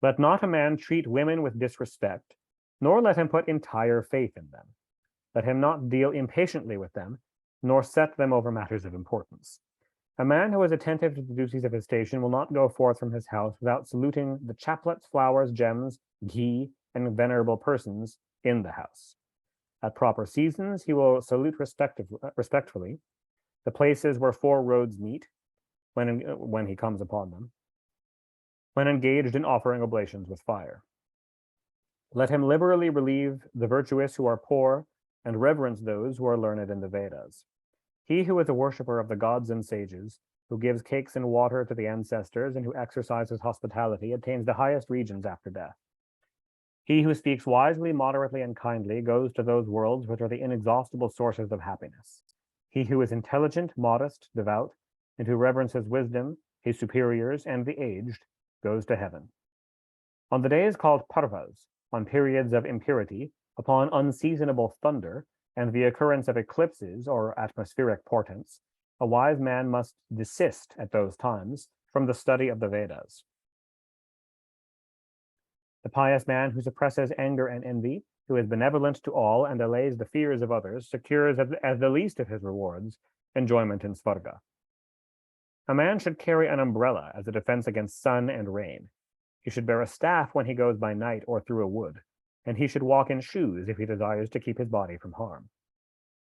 S1: Let not a man treat women with disrespect, nor let him put entire faith in them. Let him not deal impatiently with them, nor set them over matters of importance. A man who is attentive to the duties of his station will not go forth from his house without saluting the chaplets, flowers, gems, ghee, and venerable persons in the house. At proper seasons, he will salute respectfully the places where four roads meet when he comes upon them, when engaged in offering oblations with fire. Let him liberally relieve the virtuous who are poor, and reverence those who are learned in the Vedas. He who is a worshipper of the gods and sages, who gives cakes and water to the ancestors, and who exercises hospitality, attains the highest regions after death. He who speaks wisely, moderately, and kindly goes to those worlds which are the inexhaustible sources of happiness. He who is intelligent, modest, devout, and who reverences wisdom, his superiors, and the aged, goes to heaven. On the days called parvas, on periods of impurity, upon unseasonable thunder, and the occurrence of eclipses or atmospheric portents, a wise man must desist at those times from the study of the Vedas. The pious man who suppresses anger and envy, who is benevolent to all and allays the fears of others, secures as the least of his rewards enjoyment in Svarga. A man should carry an umbrella as a defense against sun and rain. He should bear a staff when he goes by night or through a wood, and he should walk in shoes if he desires to keep his body from harm.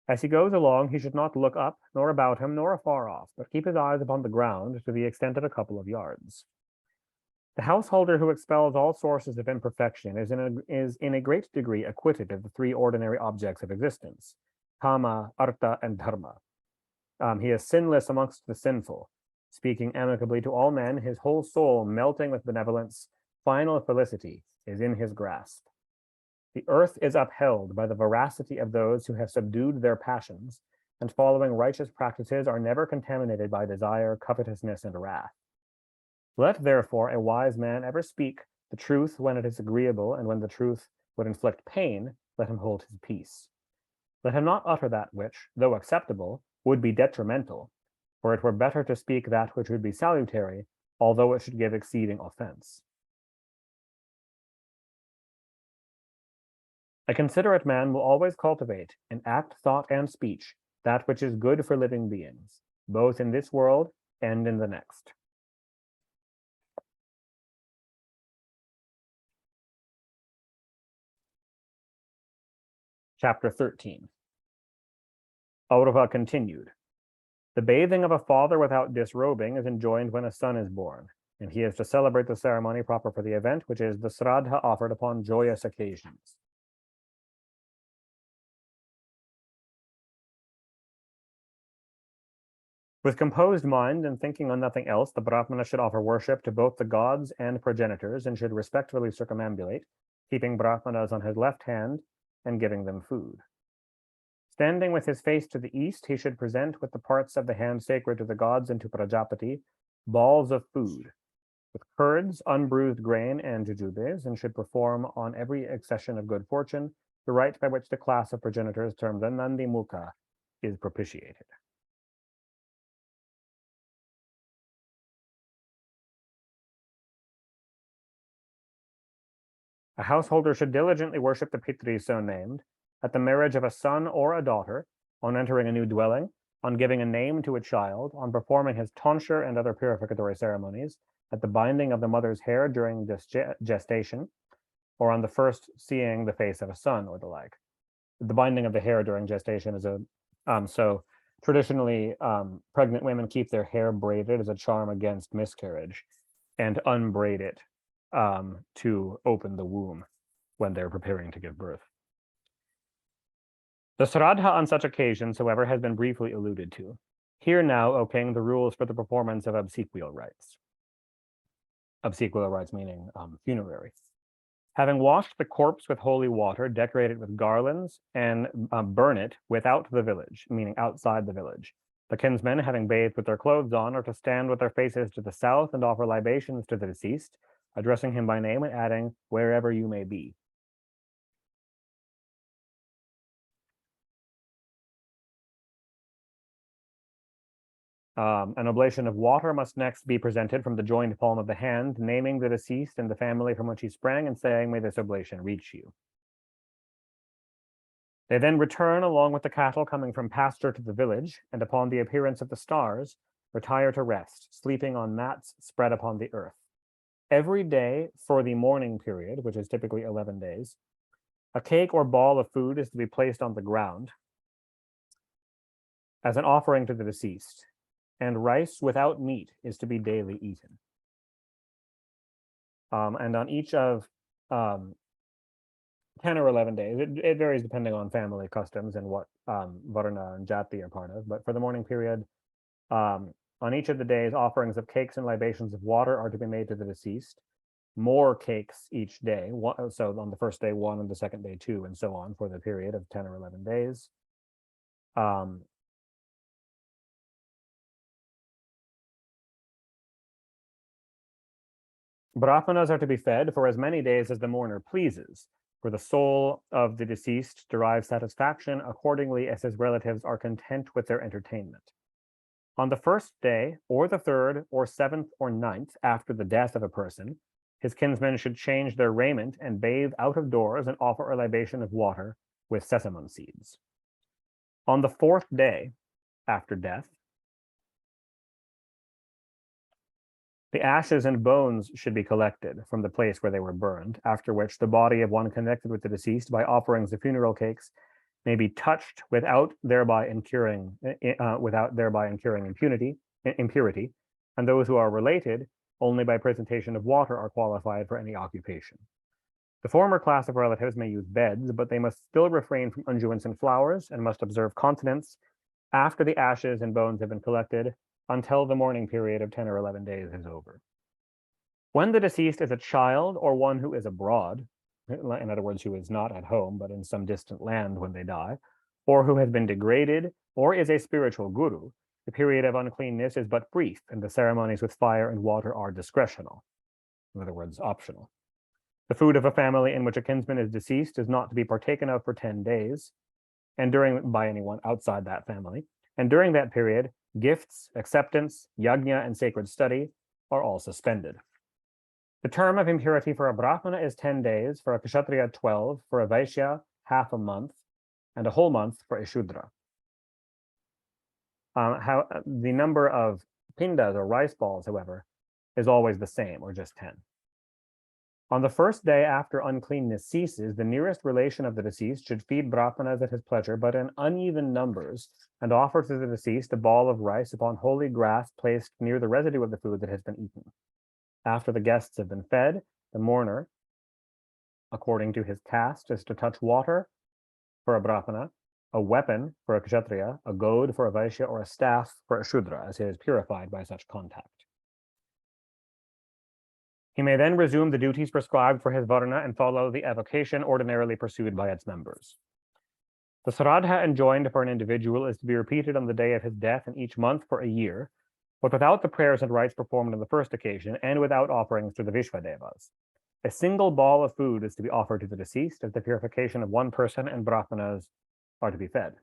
S1: As he goes along, he should not look up, nor about him, nor afar off, but keep his eyes upon the ground to the extent of a couple of yards. The householder who expels all sources of imperfection is in a great degree acquitted of the three ordinary objects of existence, kama, artha, and dharma. He is sinless amongst the sinful, speaking amicably to all men, his whole soul melting with benevolence, final felicity is in his grasp. The earth is upheld by the veracity of those who have subdued their passions, and following righteous practices are never contaminated by desire, covetousness, and wrath. Let therefore a wise man ever speak the truth when it is agreeable, and when the truth would inflict pain, let him hold his peace. Let him not utter that which, though acceptable, would be detrimental, for it were better to speak that which would be salutary, although it should give exceeding offense. A considerate man will always cultivate, in act, thought, and speech, that which is good for living beings, both in this world and in the next. Chapter 13. Aurva continued. The bathing of a father without disrobing is enjoined when a son is born, and he is to celebrate the ceremony proper for the event, which is the sraddha offered upon joyous occasions. With composed mind and thinking on nothing else, the Brahmana should offer worship to both the gods and progenitors, and should respectfully circumambulate, keeping Brahmanas on his left hand and giving them food. Standing with his face to the east, he should present with the parts of the hand sacred to the gods and to Prajapati balls of food, with curds, unbruised grain, and jujubes, and should perform on every accession of good fortune the rite by which the class of progenitors termed the Nandi Mukha is propitiated. A householder should diligently worship the Pitri so named, at the marriage of a son or a daughter, on entering a new dwelling, on giving a name to a child, on performing his tonsure and other purificatory ceremonies, at the binding of the mother's hair during gestation, or on the first seeing the face of a son or the like. The binding of the hair during gestation is so traditionally pregnant women keep their hair braided as a charm against miscarriage, and unbraid it to open the womb when they're preparing to give birth. The sraddha on such occasions, however, has been briefly alluded to. Here now, O king, the rules for the performance of obsequial rites. Obsequial rites meaning funerary. Having washed the corpse with holy water, decorate it with garlands, and burn it without the village, meaning outside the village. The kinsmen, having bathed with their clothes on, are to stand with their faces to the south and offer libations to the deceased, addressing him by name and adding, wherever you may be. An oblation of water must next be presented from the joined palm of the hand, naming the deceased and the family from which he sprang and saying, may this oblation reach you. They then return along with the cattle coming from pasture to the village, and upon the appearance of the stars, retire to rest, sleeping on mats spread upon the earth. Every day for the mourning period, which is typically 11 days, a cake or ball of food is to be placed on the ground as an offering to the deceased, and rice without meat is to be daily eaten. And on each of 10 or 11 days, it varies depending on family customs and what Varna and Jati are part of, but for the mourning period, on each of the days, offerings of cakes and libations of water are to be made to the deceased. More cakes each day. So on the first day, 1, on the second day, 2, and so on for the period of 10 or 11 days. Brahmanas are to be fed for as many days as the mourner pleases, for the soul of the deceased derives satisfaction accordingly as his relatives are content with their entertainment. On the first day, or the third, or 7th, or 9th after the death of a person, his kinsmen should change their raiment and bathe out of doors and offer a libation of water with sesamum seeds. On the 4th day after death, the ashes and bones should be collected from the place where they were burned, after which the body of one connected with the deceased by offerings of funeral cakes may be touched without thereby incurring impurity, and those who are related only by presentation of water are qualified for any occupation. The former class of relatives may use beds, but they must still refrain from unguents and flowers and must observe continence after the ashes and bones have been collected until the mourning period of 10 or 11 days is over. When the deceased is a child or one who is abroad, in other words, who is not at home but in some distant land when they die, or who has been degraded, or is a spiritual guru, the period of uncleanness is but brief, and the ceremonies with fire and water are discretional, in other words, optional. The food of a family in which a kinsman is deceased is not to be partaken of for 10 days, and by anyone outside that family. And during that period, gifts, acceptance, yajna, and sacred study are all suspended. The term of impurity for a Brahmana is 10 days, for a Kshatriya 12, for a Vaishya half a month, and a whole month for a Shudra. The number of pindas or rice balls, however, is always the same, or just 10. On the first day after uncleanness ceases, the nearest relation of the deceased should feed Brahmanas at his pleasure, but in uneven numbers, and offer to the deceased a ball of rice upon holy grass placed near the residue of the food that has been eaten. After the guests have been fed, the mourner, according to his caste, is to touch water for a Brahmana, a weapon for a Kshatriya, a goad for a Vaishya, or a staff for a Shudra, as he is purified by such contact. He may then resume the duties prescribed for his Varna and follow the avocation ordinarily pursued by its members. The Sraddha enjoined for an individual is to be repeated on the day of his death and each month for a year, but without the prayers and rites performed on the first occasion and without offerings to the Vishvadevas. A single ball of food is to be offered to the deceased as the purification of one person, and Brahmanas are to be fed.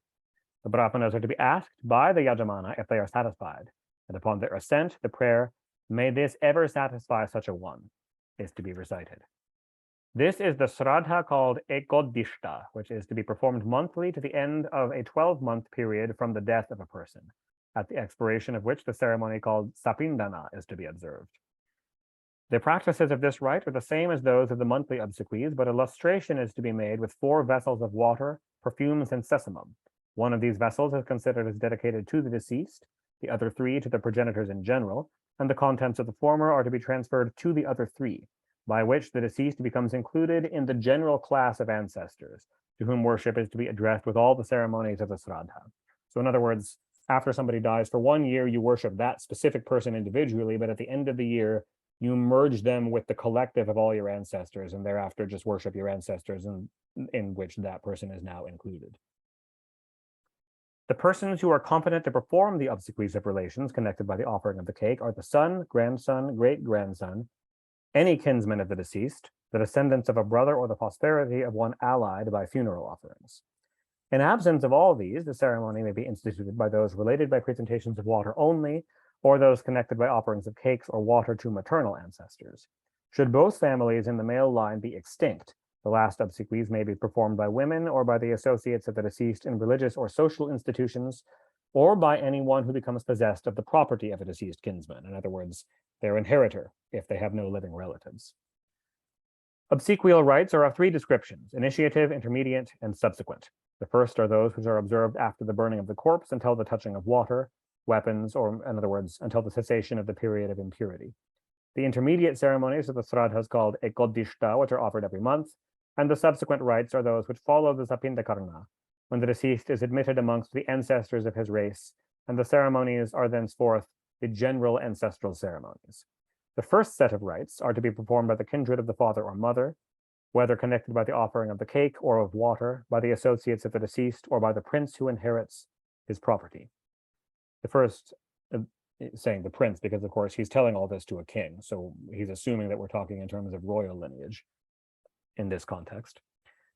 S1: The Brahmanas are to be asked by the Yajamana if they are satisfied, and upon their assent, the prayer, "May this ever satisfy such a one," is to be recited. This is the Sraddha called Ekodishta, which is to be performed monthly to the end of a 12-month period from the death of a person, at the expiration of which the ceremony called Sapindana is to be observed. The practices of this rite are the same as those of the monthly obsequies, but a lustration is to be made with 4 vessels of water, perfumes, and sesamum. One of these vessels is considered as dedicated to the deceased, the other 3 to the progenitors in general, and the contents of the former are to be transferred to the other 3, by which the deceased becomes included in the general class of ancestors, to whom worship is to be addressed with all the ceremonies of the Sraddha. So in other words, after somebody dies, for 1 year, you worship that specific person individually, but at the end of the year, you merge them with the collective of all your ancestors, and thereafter just worship your ancestors, in which that person is now included. The persons who are competent to perform the obsequies of relations connected by the offering of the cake are the son, grandson, great-grandson, any kinsman of the deceased, the descendants of a brother, or the posterity of one allied by funeral offerings. In absence of all these, the ceremony may be instituted by those related by presentations of water only, or those connected by offerings of cakes or water to maternal ancestors. Should both families in the male line be extinct, the last obsequies may be performed by women or by the associates of the deceased in religious or social institutions, or by anyone who becomes possessed of the property of a deceased kinsman, in other words, their inheritor, if they have no living relatives. Obsequial rites are of three descriptions: initiative, intermediate, and subsequent. The first are those which are observed after the burning of the corpse until the touching of water, weapons, or in other words, until the cessation of the period of impurity. The intermediate ceremonies are the sraddhas called ekodishta, which are offered every month, and the subsequent rites are those which follow the sapindakarna, when the deceased is admitted amongst the ancestors of his race, and the ceremonies are thenceforth the general ancestral ceremonies. The first set of rites are to be performed by the kindred of the father or mother, whether connected by the offering of the cake or of water, by the associates of the deceased, or by the prince who inherits his property. The first, saying the prince, because of course he's telling all this to a king, so he's assuming that we're talking in terms of royal lineage in this context.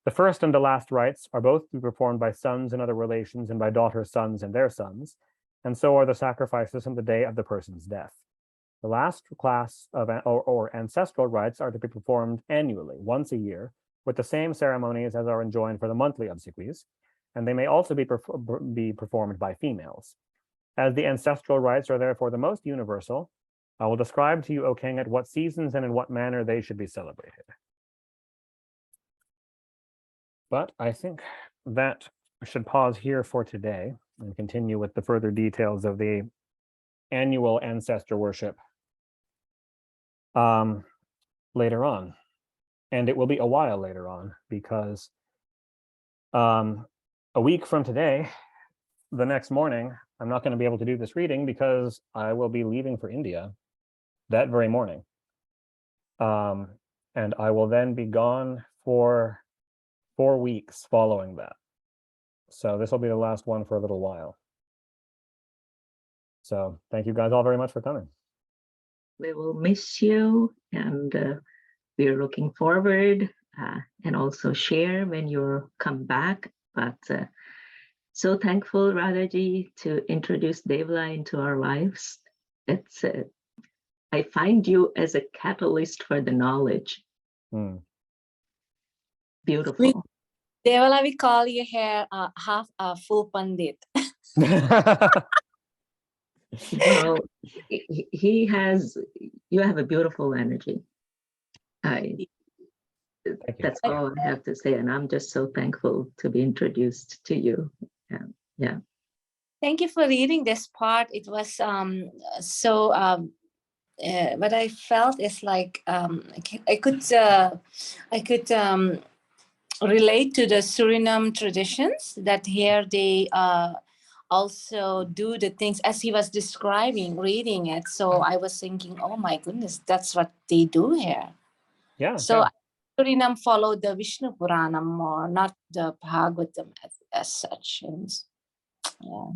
S1: The first and the last rites are both to be performed by sons and other relations, and by daughters' sons and their sons, and so are the sacrifices on the day of the person's death. The last class of or ancestral rites are to be performed annually, once a year, with the same ceremonies as are enjoined for the monthly obsequies, and they may also be performed by females. As the ancestral rites are therefore the most universal, I will describe to you, O king, at what seasons and in what manner they should be celebrated. But I think that I should pause here for today and continue with the further details of the annual ancestor worship later on. And it will be a while later on, because a week from today, the next morning, I'm not going to be able to do this reading because I will be leaving for India that very morning. And I will then be gone for 4 weeks following that. So this will be the last one for a little while. So thank you guys all very much for coming.
S2: We will miss you, and we're looking forward and also share when you come back. But so thankful, Radhaji, to introduce Devla into our lives. It's I find you as a catalyst for the knowledge. Beautiful.
S3: Devla, we call you here half a full pandit.
S2: Well, you have a beautiful energy. That's all I have to say, and I'm just so thankful to be introduced to you. Yeah.
S3: Thank you for reading this part. It was what I felt is like I could relate to the Suriname traditions, that here they also do the things as he was describing, reading it. So I was thinking, oh my goodness, that's what they do here.
S1: Yeah.
S3: So
S1: yeah.
S3: Suriname followed the Vishnu Purana more, not the Bhagavatam as such. And, yeah.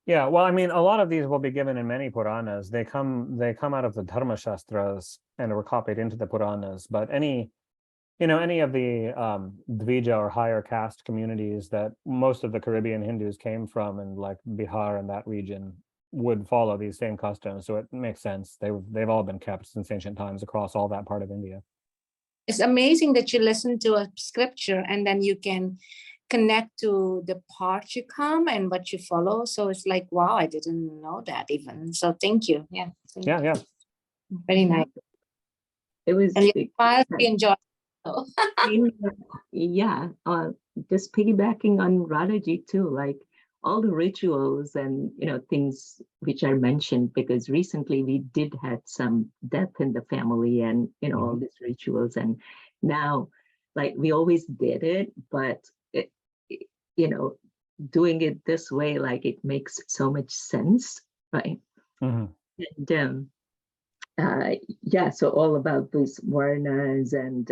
S1: Yeah, well, I mean, a lot of these will be given in many Puranas. They come out of the Dharma Shastras and were copied into the Puranas. But any of the Dvija or higher caste communities that most of the Caribbean Hindus came from, and like Bihar and that region, would follow these same customs. So it makes sense. They've all been kept since ancient times across all that part of India.
S3: It's amazing that you listen to a scripture and then you can connect to the part you come and what you follow. So it's like, wow, I didn't know that even. So thank you. Yeah.
S1: Yeah.
S3: Very nice.
S2: It was.
S3: And you enjoy.
S2: Yeah. Just piggybacking on Radhaji too, like all the rituals and things which are mentioned, because recently we did had some death in the family, and all these rituals, and now like we always did it, but doing it this way, like it makes so much sense, right?
S1: Mm-hmm.
S2: And yeah, so all about these varnas and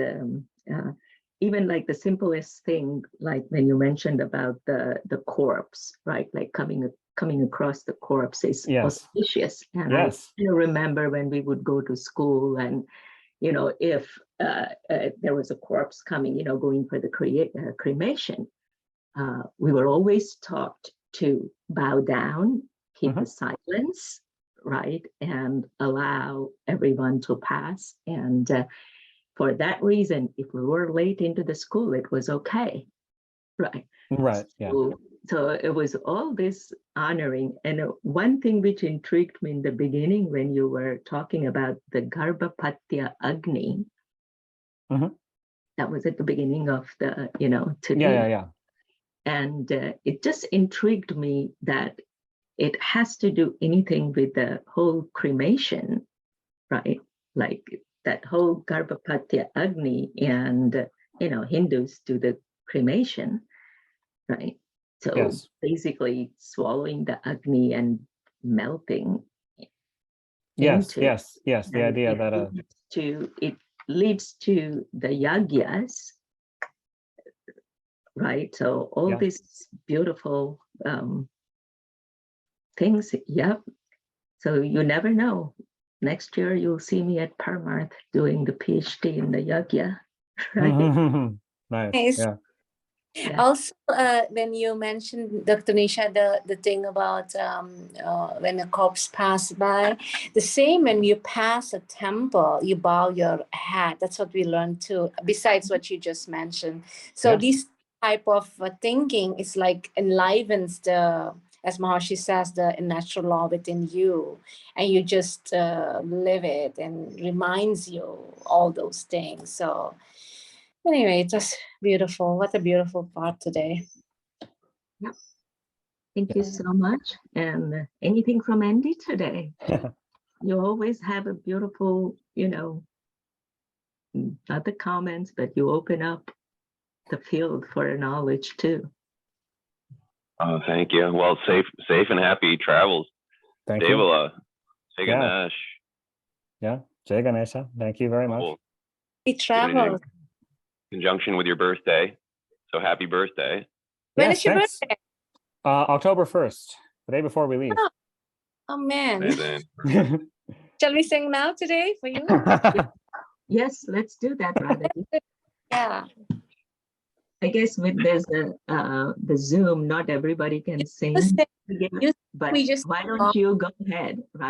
S2: even like the simplest thing, like when you mentioned about the corpse, right? Like coming across the corpse is
S1: Yes.
S2: auspicious. And
S1: Yes.
S2: I still remember when we would go to school and, you know, if there was a corpse coming, you know, going for the cremation, we were always taught to bow down, keep
S1: Mhm.
S2: the silence, right? And allow everyone to pass. And for that reason, if we were late into the school, it was okay, right?
S1: Right. Yeah.
S2: So it was all this honoring. And one thing which intrigued me in the beginning when you were talking about the Garbhapatya Agni,
S1: Mhm.
S2: that was at the beginning of the, you know, today.
S1: Yeah. Yeah. Yeah.
S2: And it just intrigued me that it has to do anything with the whole cremation, right? Like that whole Garbhapatya Agni, and, you know, Hindus do the cremation, right? So
S1: Yes.
S2: basically swallowing the Agni and melting
S1: Yes.
S2: into,
S1: Yes. Yes. The
S2: and
S1: idea that
S2: it leads to the yagyas, right? So all
S1: Yeah.
S2: these beautiful things, yep. So you never know. Next year you'll see me at Parmarth doing the PhD in the yagya, right?
S1: Nice.
S3: Nice.
S1: Yeah.
S2: Yeah.
S3: Also, when you mentioned, Dr. Nisha, the thing about when a corpse pass by, the same when you pass a temple, you bow your head. That's what we learned too, besides what you just mentioned. So
S1: Yeah.
S3: this type of thinking is like enlivens the, as Maharshi says, the natural law within you, and you just live it and reminds you all those things. So anyway, it was beautiful. What a beautiful part today.
S2: Yep. Thank you so much. And anything from Andy today? You always have a beautiful, you know, not the comments, but you open up the field for knowledge too.
S4: Oh, thank you. Well, safe and happy travels.
S1: Thank you.
S4: Devala, Jai
S1: Yeah.
S4: Ganesh.
S1: Yeah. Jai Ganesha. Thank you very much.
S4: Cool.
S3: We
S4: Doing it
S3: traveled.
S4: in conjunction with your birthday. So happy birthday.
S3: When
S1: Yes,
S3: is your
S1: thanks.
S3: birthday?
S1: October 1st, the day before we leave.
S3: Oh man.
S4: Amazing.
S3: Shall we sing now today for you?
S2: Yes, let's do that, Radha.
S3: Yeah.
S2: I guess with there's the Zoom, not everybody can sing,
S3: You sing.
S2: together,
S3: You-
S2: but
S3: we just
S2: why don't you go ahead, Radha?